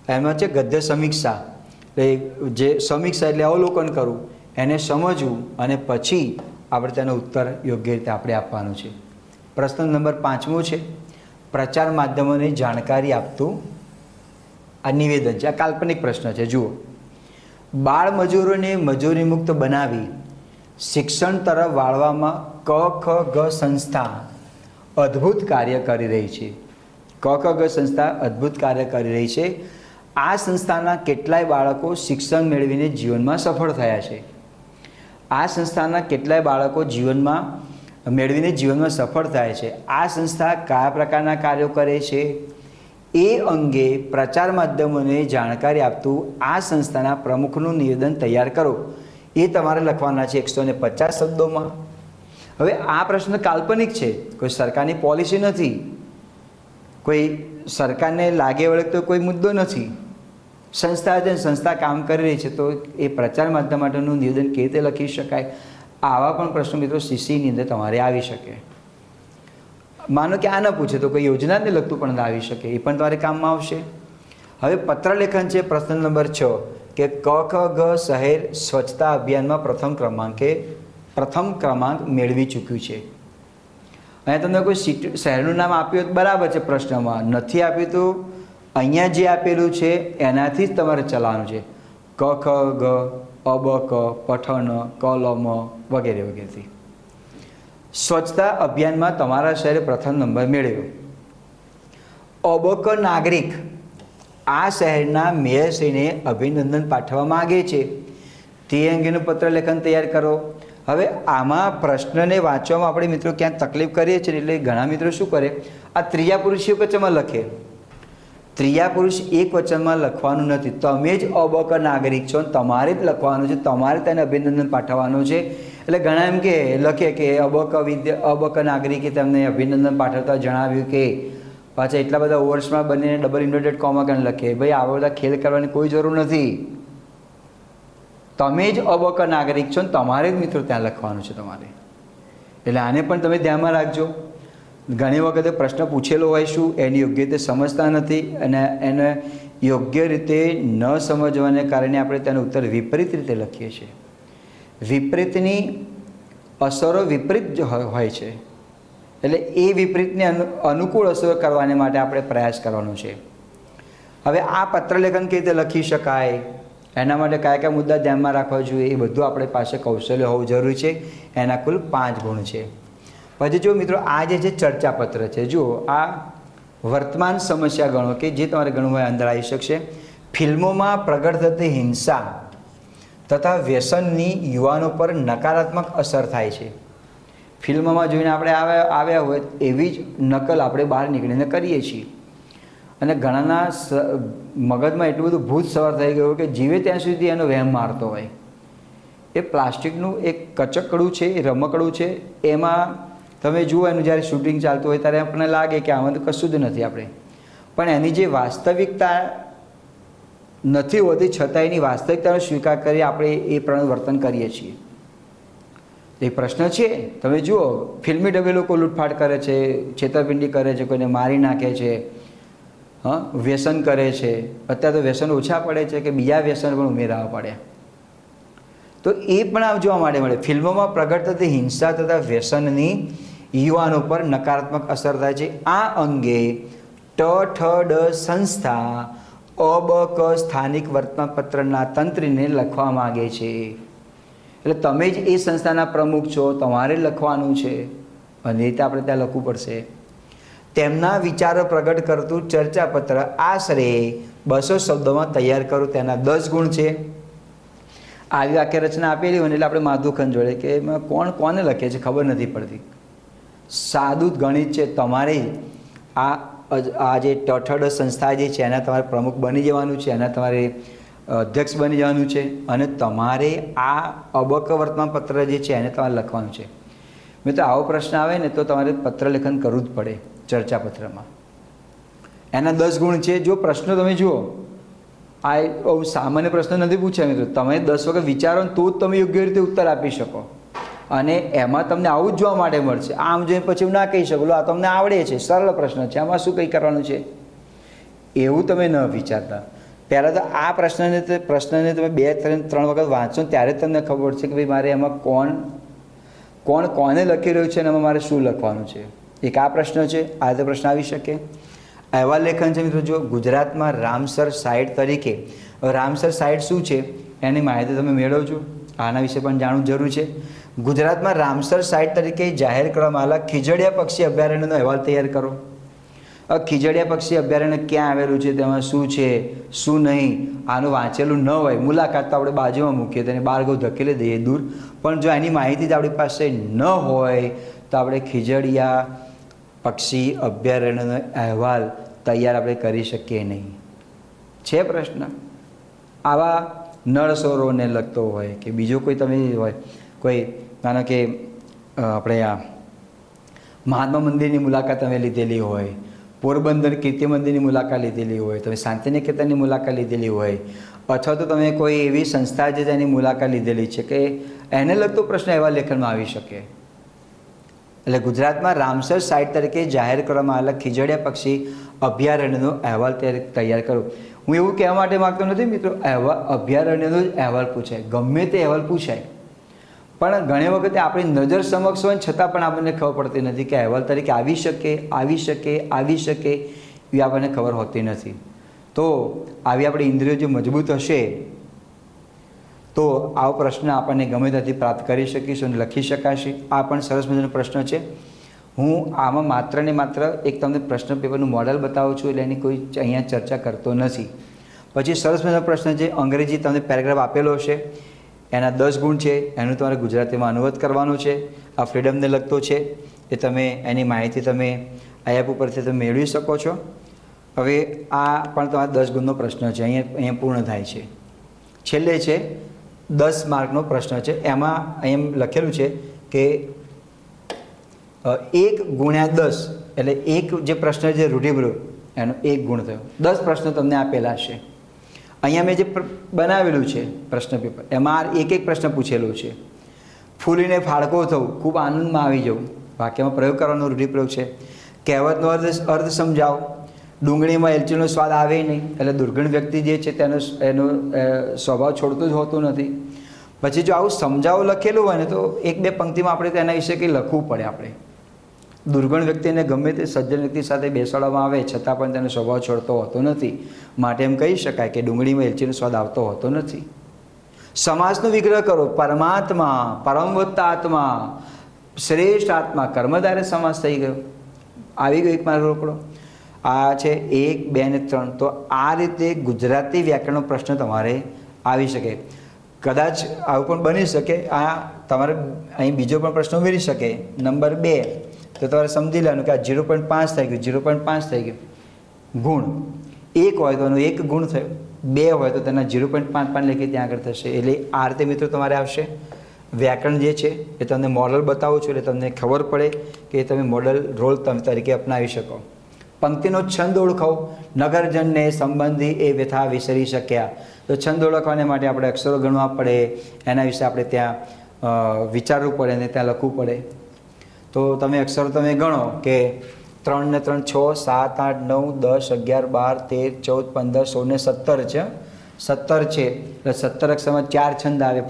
એમાં છે ગદ્ય સમીક્ષા. એટલે જે સમીક્ષા એટલે અવલોકન કરવું, એને સમજવું અને પછી આપણે તેનો ઉત્તર યોગ્ય રીતે આપણે આપવાનો છે. પ્રશ્ન નંબર 5મો છે પ્રચાર માધ્યમોને જાણકારી આપતું આ નિવેદન છે. આ કાલ્પનિક પ્રશ્ન છે. જુઓ, બાળ મજૂરોને મજૂરી મુક્ત બનાવી શિક્ષણ તરફ વાળવામાં ક ખ ગ સંસ્થા અદ્ભુત કાર્ય કરી રહી છે. ક ખ ગ સંસ્થા અદ્ભુત કાર્ય કરી રહી છે. આ સંસ્થાના કેટલાય બાળકો શિક્ષણ મેળવીને જીવનમાં સફળ થયા છે. આ સંસ્થાના કેટલાય બાળકો મેળવીને જીવનમાં સફળ થાય છે. આ સંસ્થા કયા પ્રકારના કાર્યો કરે છે એ અંગે પ્રચાર માધ્યમોને જાણકારી આપતું આ સંસ્થાના પ્રમુખનું નિવેદન તૈયાર કરો. એ તમારે લખવાના છે 150 શબ્દોમાં. હવે આ પ્રશ્ન કાલ્પનિક છે, કોઈ સરકારની પોલિસી નથી, કોઈ સરકારને લાગે વળગતો કોઈ મુદ્દો નથી. સંસ્થા છે, સંસ્થા કામ કરી રહી છે, તો એ પ્રચાર માધ્યમ માટેનું નિવેદન કેવી રીતે લખી શકાય? આવા પણ પ્રશ્નો મિત્રો સીસીની અંદર તમારે આવી શકે. માનો કે આ ન પૂછે તો કોઈ યોજનાને લગતું પણ આવી શકે, એ પણ તમારે કામમાં આવશે. હવે પત્રલેખન છે પ્રશ્ન નંબર 6 કે ક ખ ગ શહેર સ્વચ્છતા અભિયાનમાં પ્રથમ ક્રમાંક મેળવી ચૂક્યું છે. અહીંયા તમને કોઈ શહેરનું નામ આપ્યું તો બરાબર છે, પ્રશ્નમાં નથી આપ્યું તો અહીંયા જે આપેલું છે એનાથી જ તમારે ચલાવવાનું છે. ક ખ ગ અબ ક પઠન કલમ વગેરે વગેરેથી. સ્વચ્છતા અભિયાનમાં તમારા શહેરે પ્રથમ નંબર મેળવ્યો. અબક નાગરિક આ શહેરના મેયરશ્રીને અભિનંદન પાઠવવા માગે છે, તે અંગેનું પત્ર લેખન તૈયાર કરો. હવે આમાં પ્રશ્નને વાંચવામાં આપણે મિત્રો ક્યાંક તકલીફ કરીએ છીએ, એટલે ઘણા મિત્રો શું કરે, આ ત્રીજા પુરુષ એક વચનમાં લખે. ત્રીજા પુરુષ એક વચનમાં લખવાનું નથી. તમે જ અબક નાગરિક છો, તમારે જ લખવાનું છે, તમારે તેને અભિનંદન પાઠવવાનું છે. એટલે ઘણા એમ કે લખે કે અબક નાગરિકે તેમને અભિનંદન પાઠવતા જણાવ્યું કે પાછા એટલા બધા ઓવર્સમાં બનીને ડબલ ઇન્વર્ટેડ કોમા કરીને લખે. ભાઈ આવા બધા ખેલ કરવાની કોઈ જરૂર નથી. તમે જ અબક નાગરિક છો ને તમારે જ મિત્રો ત્યાં લખવાનું છે તમારે. એટલે આને પણ તમે ધ્યાનમાં રાખજો. ઘણી વખતે પ્રશ્ન પૂછેલો હોય શું એની યોગ્ય રીતે સમજતા નથી અને એને યોગ્ય રીતે ન સમજવાને કારણે આપણે તેનો ઉત્તર વિપરીત રીતે લખીએ છીએ. વિપરીતની અસરો વિપરીત હોય છે, એટલે એ વિપરીતને અનુકૂળ અસર કરવાને માટે આપણે પ્રયાસ કરવાનો છે. હવે આ પત્રલેખન કેવી રીતે લખી શકાય, એના માટે કયા કયા મુદ્દા ધ્યાનમાં રાખવા જોઈએ, એ બધું આપણે પાસે કૌશલ્ય હોવું જરૂરી છે. એના કુલ 5 ગુણ છે. પછી જો મિત્રો આ જે છે ચર્ચાપત્ર છે, જુઓ આ વર્તમાન સમસ્યા ગણો કે જે તમારે ગણવું હોય અંદર આવી શકશે. ફિલ્મોમાં પ્રગટ થતી હિંસા તથા વ્યસનની યુવાનો પર નકારાત્મક અસર થાય છે. ફિલ્મમાં જોઈને આપણે આવ્યા હોય એવી જ નકલ આપણે બહાર નીકળીને કરીએ છીએ. અને ઘણાના મગજમાં એટલું બધું ભૂત સવાર થઈ ગયું કે જીવે ત્યાં સુધી એનો વહેમ મારતો હોય. એ પ્લાસ્ટિકનું એક કચકડું છે, એ રમકડું છે, એમાં તમે જુઓ એનું જ્યારે શૂટિંગ ચાલતું હોય ત્યારે આપણને લાગે કે આમાં તો કશું જ નથી આપણે, પણ એની જે વાસ્તવિકતા નથી હોતી છતાં એની વાસ્તવિકતાનો સ્વીકાર કરી આપણે એ પ્રમાણે વર્તન કરીએ છીએ. એ પ્રશ્ન છે. તમે જુઓ, ફિલ્મી ઢબે લોકો લૂંટફાટ કરે છે, છેતરપિંડી કરે છે, કોઈને મારી નાખે છે, વ્યસન કરે છે. અત્યારે તો વ્યસન ઓછા પડે છે કે બીજા વ્યસન પણ ઉમેરાવા પડે. તો એ પણ આમ જોવા માટે મળે. ફિલ્મોમાં પ્રગટ થતી હિંસા તથા વ્યસનની યુવાનો પર નકારાત્મક અસર થાય છે. આ અંગે ટ સંસ્થા અબક સ્થાનિક વર્તમાનપત્રના તંત્રીને લખવા માગે છે. એટલે તમે જ એ સંસ્થાના પ્રમુખ છો, તમારે લખવાનું છે અને એ રીતે આપણે ત્યાં લખવું પડશે. તેમના વિચારો પ્રગટ કરતું ચર્ચાપત્ર આશરે 200 શબ્દોમાં તૈયાર કરું. તેના 10 ગુણ છે. આવી વાક્ય રચના આપેલી હોય એટલે આપણે માધુખંડ જોડે કે એમાં કોને લખે છે ખબર નથી પડતી. સાદું ગણિત છે. તમારે આ જે ટ સંસ્થા જે છે એના તમારે પ્રમુખ બની જવાનું છે, એના તમારે અધ્યક્ષ બની જવાનું છે અને તમારે આ અબક વર્તમાનપત્ર જે છે એને તમારે લખવાનું છે. મિત્રો, આવો પ્રશ્ન આવે ને તો તમારે પત્ર લેખન કરવું જ પડે ચર્ચાપત્રમાં. એના 10 ગુણ છે. જો પ્રશ્ન તમે જુઓ, આ સામાન્ય પ્રશ્ન નથી પૂછ્યા મિત્રો. તમે 10 વખત વિચારો ને તો જ તમે યોગ્ય રીતે ઉત્તર આપી શકો. અને એમાં તમને આવું જ જોવા માટે મળશે. આમ જોઈને પછી ના કહી શકો આ તમને આવડે છે, સરળ પ્રશ્ન છે, આમાં શું કંઈ કરવાનું છે, એવું તમે ન વિચારતા. પહેલાં તો આ પ્રશ્નને તમે 2-3 વખત વાંચો ત્યારે જ તમને ખબર પડશે કે ભાઈ મારે એમાં કોને લખી રહ્યું છે અને એમાં મારે શું લખવાનું છે. એક આ પ્રશ્ન છે. આ રીતે પ્રશ્ન આવી શકે. અહેવાલ લેખન છે મિત્રો. જો ગુજરાતમાં રામસર સાઇટ તરીકે, રામસર સાઇટ શું છે એની માહિતી તમે મેળવજો. આના વિશે પણ જાણવું જરૂર છે. ગુજરાતમાં રામસર સાઇટ તરીકે જાહેર કરવામાં આવેલા ખીજડીયા પક્ષી અભયારણ્યનો અહેવાલ તૈયાર કરો. ખીજડીયા પક્ષી અભયારણ્ય ક્યાં આવેલું છે, તેમાં શું છે શું નહીં, આનું વાંચેલું ન હોય, મુલાકાત તો આપણે બાજુમાં મૂકીએ, તેને બહાર ગૌ ધકેલી દઈએ દૂર. પણ જો એની માહિતી જ આપણી પાસે ન હોય તો આપણે ખીજડીયા પક્ષી અભયારણ્યનો અહેવાલ તૈયાર આપણે કરી શકીએ નહીં. છે પ્રશ્ન. આવા નળસરોને લગતો હોય કે બીજો કોઈ તમે હોય, કોઈ માનો કે આપણે આ મહાત્મા મંદિરની મુલાકાત તમે લીધેલી હોય, પોરબંદર કીર્તિ મંદિરની મુલાકાત લીધેલી હોય, તમે શાંતિનિકેતનની મુલાકાત લીધેલી હોય, અથવા તો તમે કોઈ એવી સંસ્થા છે જેની મુલાકાત લીધેલી છે કે એને લગતો પ્રશ્ન એવા લેખનમાં આવી શકે. એટલે ગુજરાતમાં રામસર સાઇટ તરીકે જાહેર કરવામાં આવેલા ખીજડીયા પક્ષી અભયારણ્યનો અહેવાલ તૈયાર કરો. હું એવું કહેવા માટે માગતો નથી મિત્રો, અભયારણ્યનો જ અહેવાલ પૂછાય, ગમે તે અહેવાલ પૂછાય, પણ ઘણી વખતે આપણી નજર સમક્ષ હોય છતાં પણ આપણને ખબર પડતી નથી કે અહેવાલ તરીકે આવી શકે એવી આપણને ખબર હોતી નથી. તો આવી આપણી ઇન્દ્રિયો જો મજબૂત હશે તો આવો પ્રશ્ન આપણને ગમે ત્યાંથી પ્રાપ્ત કરી શકીશું અને લખી શકાશે. આ પણ સરસ મજાનો પ્રશ્ન છે. હું આમાં માત્ર ને માત્ર એક તમને પ્રશ્ન પેપરનું મોડલ બતાવું છું, એટલે એની કોઈ અહીંયા ચર્ચા કરતો નથી. પછી સરસ મજાનો પ્રશ્ન છે. અંગ્રેજી તમને પેરેગ્રાફ આપેલો હશે, એના 10 ગુણ છે, એનું તમારે ગુજરાતીમાં અનુવાદ કરવાનું છે. આ ફ્રીડમને લગતો છે, એ તમે એની માહિતી તમે આ એપ ઉપરથી તમે મેળવી શકો છો. હવે આ પણ તમારા 10 ગુણનો પ્રશ્ન છે. અહીંયા પૂર્ણ થાય છે. છેલ્લે છે 10 માર્કનો પ્રશ્ન છે. એમાં અહીંયા લખેલું છે કે 1 ગુણ્યા 10 એટલે એક જે પ્રશ્ન છે રૂઢિપ્રયોગ એનો 1 ગુણ થયો. 10 પ્રશ્નો તમને આપેલા છે. અહીંયા મેં જે બનાવેલું છે પ્રશ્ન પેપર, એમાં એક પ્રશ્ન પૂછેલો છે. ફૂલીને ફાળકો થવું, ખૂબ આનંદમાં આવી જવું, વાક્યમાં પ્રયોગ કરવાનો રૂઢિપ્રયોગ છે. કહેવતનો અર્થ સમજાવો. ડુંગળીમાં એલચીનો સ્વાદ આવે નહીં, એટલે દુર્ગણ વ્યક્તિ જે છે એનો સ્વભાવ છોડતો જ હોતો નથી. પછી જો આવું સમજાવો લખેલું હોય ને તો 1-2 પંક્તિમાં આપણે તેના વિશે કંઈ લખવું પડે. આપણે દુર્ગણ વ્યક્તિને ગમે તે સજ્જન વ્યક્તિ સાથે બેસાડવામાં આવે છતાં પણ તેનો સ્વભાવ છોડતો હોતો નથી. માટે એમ કહી શકાય કે ડુંગળીમાં એલચીનો સ્વાદ આવતો હોતો નથી. સમાસનો વિગ્રહ કરો. પરમાત્મા, પરમવત્તા આત્મા, શ્રેષ્ઠ આત્મા, કર્મધારય સમાસ થઈ ગયો. આવી ગયો એક મારો રોકડો. આ છે 1, 2 અને 3. તો આ રીતે ગુજરાતી વ્યાકરણનો પ્રશ્ન તમારે આવી શકે. કદાચ આવું પણ બની શકે. આ તમારે અહીં બીજો પણ પ્રશ્ન ઉમેરી શકે. નંબર 2 તો તમારે સમજી લેવાનું કે આ 0.5 થઈ ગયું, 0.5 થઈ ગયું. ગુણ 1 હોય તો એનો 1 ગુણ થયો, 2 હોય તો તેના 0.55 લખી ત્યાં આગળ થશે. એટલે આ રીતે મિત્રો તમારે આવશે. વ્યાકરણ જે છે એ તમને મોડલ બતાવું છું એટલે તમને ખબર પડે કે તમે મોડલ રોલ તરીકે અપનાવી શકો. પંક્તિનો છંદ ઓળખાવો. નગરજનને સંબંધી એ વ્યથા વિસરી શક્યા. તો છંદ ઓળખવાને માટે આપણે અક્ષરો ગણવા પડે, એના વિશે આપણે ત્યાં વિચારવું પડે અને ત્યાં લખવું પડે. તો તમે અક્ષરો તમે ગણો કે 3 ને 3 6, 7 8 9 10 11 12 13 14 15 16 ને 17 છે. 17 છે એટલે 17 અક્ષરમાં 4 છંદ આવે.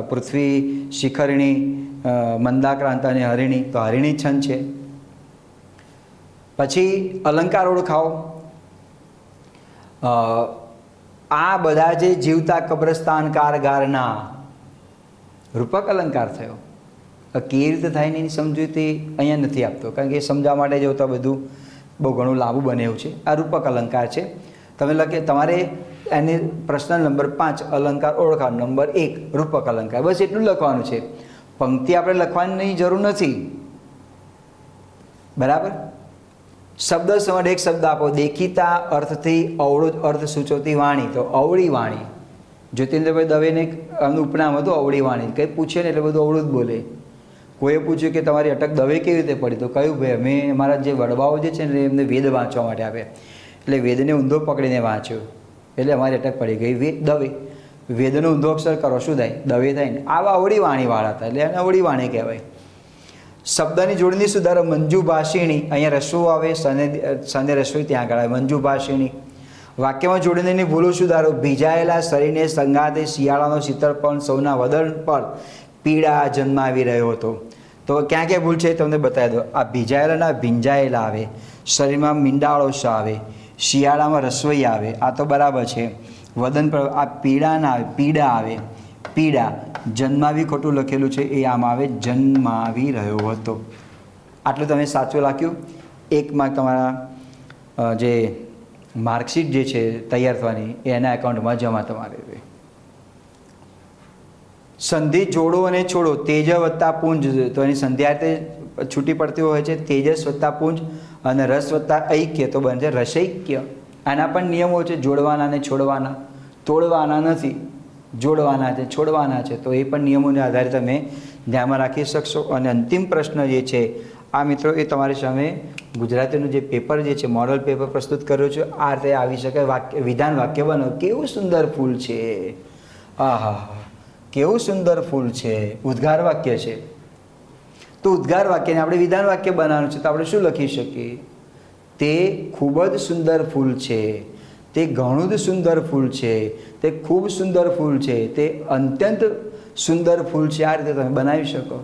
પૃથ્વી, શિખરિણી, મંદાક્રાંત અને હરિણી. તો હરિણી છંદ છે. પછી અલંકાર ઓળખાવો. આ બધા જે જીવતા કબ્રસ્તાન કારગારના રૂપક અલંકાર થયો. કેવી રીતે થાય ને એની સમજૂતી અહીંયા નથી આપતો, કારણ કે એ સમજાવવા માટે જો તો બધું બહુ ઘણું લાંબુ બને એવું છે. આ રૂપક અલંકાર છે. તમે લખે તમારે એની પ્રશ્ન નંબર 5 અલંકાર ઓળખાવ, નંબર 1 રૂપક અલંકાર, બસ એટલું લખવાનું છે. પંક્તિ આપણે લખવાની જરૂર નથી. બરાબર. શબ્દ સમય એક શબ્દ આપો. દેખીતા અર્થથી અવળું અર્થ સૂચવતી વાણી. તો અવળી વાણી. જ્યોતિન્દ્રભાઈ દવેને આમનું ઉપનામ હતું અવળી વાણી. કંઈ પૂછે ને એટલે બધું અવળું જ બોલે. કોઈએ પૂછ્યું કે તમારી અટક દવે કેવી રીતે પડી? તો કહ્યું ભાઈ અમે અમારા જે વડવાઓ જે છે ને એમને વેદ વાંચવા માટે આપે, એટલે વેદને ઊંધો પકડીને વાંચ્યો એટલે અમારી અટક પડી ગઈ. દવે, વેદનો ઊંધો અક્ષર કરો શું થાય? દવે થાય ને. આવા અવળી વાણીવાળા હતા એટલે એને અવળી વાણી કહેવાય. શબ્દની જોડણી સુધારો. મંજુ ભાષિણી, અહીંયા રસવું આવે, સને રસવી ત્યાં આગળ આવે. મંજુ ભાષિણી. વાક્યમાં જોડણીની ભૂલો સુધારો. ભીજાયેલા શરીરને સંગાતે શિયાળાનો શીતળપણ સૌના વદન પર પીડા જન્માવી રહ્યો હતો. તો ક્યાં ક્યાં ભૂલ છે તમને બતાવી દો. આ ભીજાયેલાના ભીંજાયેલા આવે, શરીરમાં મીંડાળોશ આવે, શિયાળામાં રસોઈ આવે, આ તો બરાબર છે. વદન પર આ પીડા ના આવે, પીડા આવે, પીડા. જન્માવી ખોટું લખેલું છે એ આમ આવે જન્માવી રહ્યો હતો. આટલું તમે સાચું લખ્યું. 1 માર્ક તમારા જે માર્કશીટ જે છે તૈયાર થવાની એના એકાઉન્ટમાં જમા તમારે. સંધિ જોડો અને છોડો. તેજ વત્તા પુંજ. તો એની સંધ્યા છૂટી પડતી હોય છે. તેજસ વત્તા પુંજ અને રસ વત્તા ઐક્ય તો બનશે રસૈક્ય. આના પણ નિયમો છે જોડવાના અને છોડવાના. તોડવાના નથી, જોડવાના છે, છોડવાના છે. તો એ પણ નિયમોને આધારે તમે ધ્યાનમાં રાખી શકશો. અને અંતિમ પ્રશ્ન જે છે આ મિત્રો એ તમારી સામે ગુજરાતીનું જે પેપર જે છે મોડલ પેપર પ્રસ્તુત કર્યો છે. આ રીતે આવી શકે. વાક્ય વિધાન વાક્ય બનો. કેવું સુંદર ફૂલ છે, આહા કેવું સુંદર ફૂલ છે. ઉદ્ગાર વાક્ય છે. તો ઉદ્ગાર વાક્યને આપણે વિધાન વાક્ય બનાવવાનું છે. તો આપણે શું લખી શકીએ? તે ખૂબ જ સુંદર ફૂલ છે, તે ઘણું જ સુંદર ફૂલ છે, તે ખૂબ સુંદર ફૂલ છે, તે અત્યંત સુંદર ફૂલ છે. આ રીતે તમે બનાવી શકો.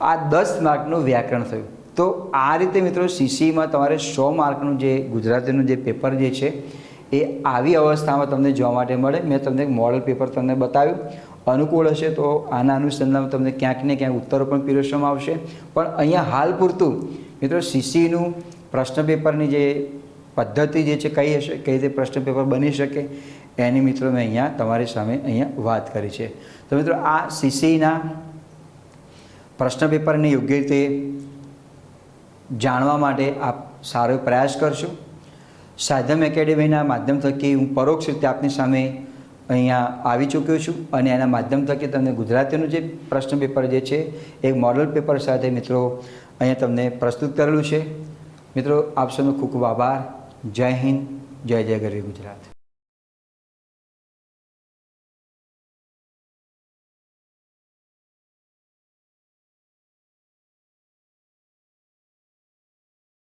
આ 10 માર્કનું વ્યાકરણ થયું. તો આ રીતે મિત્રો સીસીમાં તમારે 100 માર્કનું જે ગુજરાતીનું જે પેપર જે છે એ આવી અવસ્થામાં તમને જોવા માટે મળે. મેં તમને મોડલ પેપર તમને બતાવ્યું. અનુકૂળ હશે તો આના અનુસંધાનમાં તમને ક્યાંક ને ક્યાંક ઉત્તરો પણ પીરસવામાં આવશે. પણ અહીંયા હાલ પૂરતું મિત્રો સીસીનું પ્રશ્ન પેપરની જે પદ્ધતિ જે છે કઈ હશે, કઈ રીતે પ્રશ્ન પેપર બની શકે એની મિત્રો મેં અહીંયા તમારી સામે અહીંયા વાત કરી છે. તો મિત્રો આ સીસીના પ્રશ્ન પેપરને યોગ્ય રીતે જાણવા માટે આપ સારો પ્રયાસ કરશો. સાધમ એકેડેમીના માધ્યમ થકી હું પરોક્ષ રીતે આપની સામે અહીંયા આવી ચૂક્યો છું અને એના માધ્યમ થકી તમને ગુજરાતીનું જે પ્રશ્ન પેપર જે છે એક મોડલ પેપર સાથે મિત્રો અહીંયા તમને પ્રસ્તુત કરેલું છે. મિત્રો આપ સૌનો ખૂબ ખૂબ આભાર. જય હિન્દ, જય જય ગરવી ગુજરાત.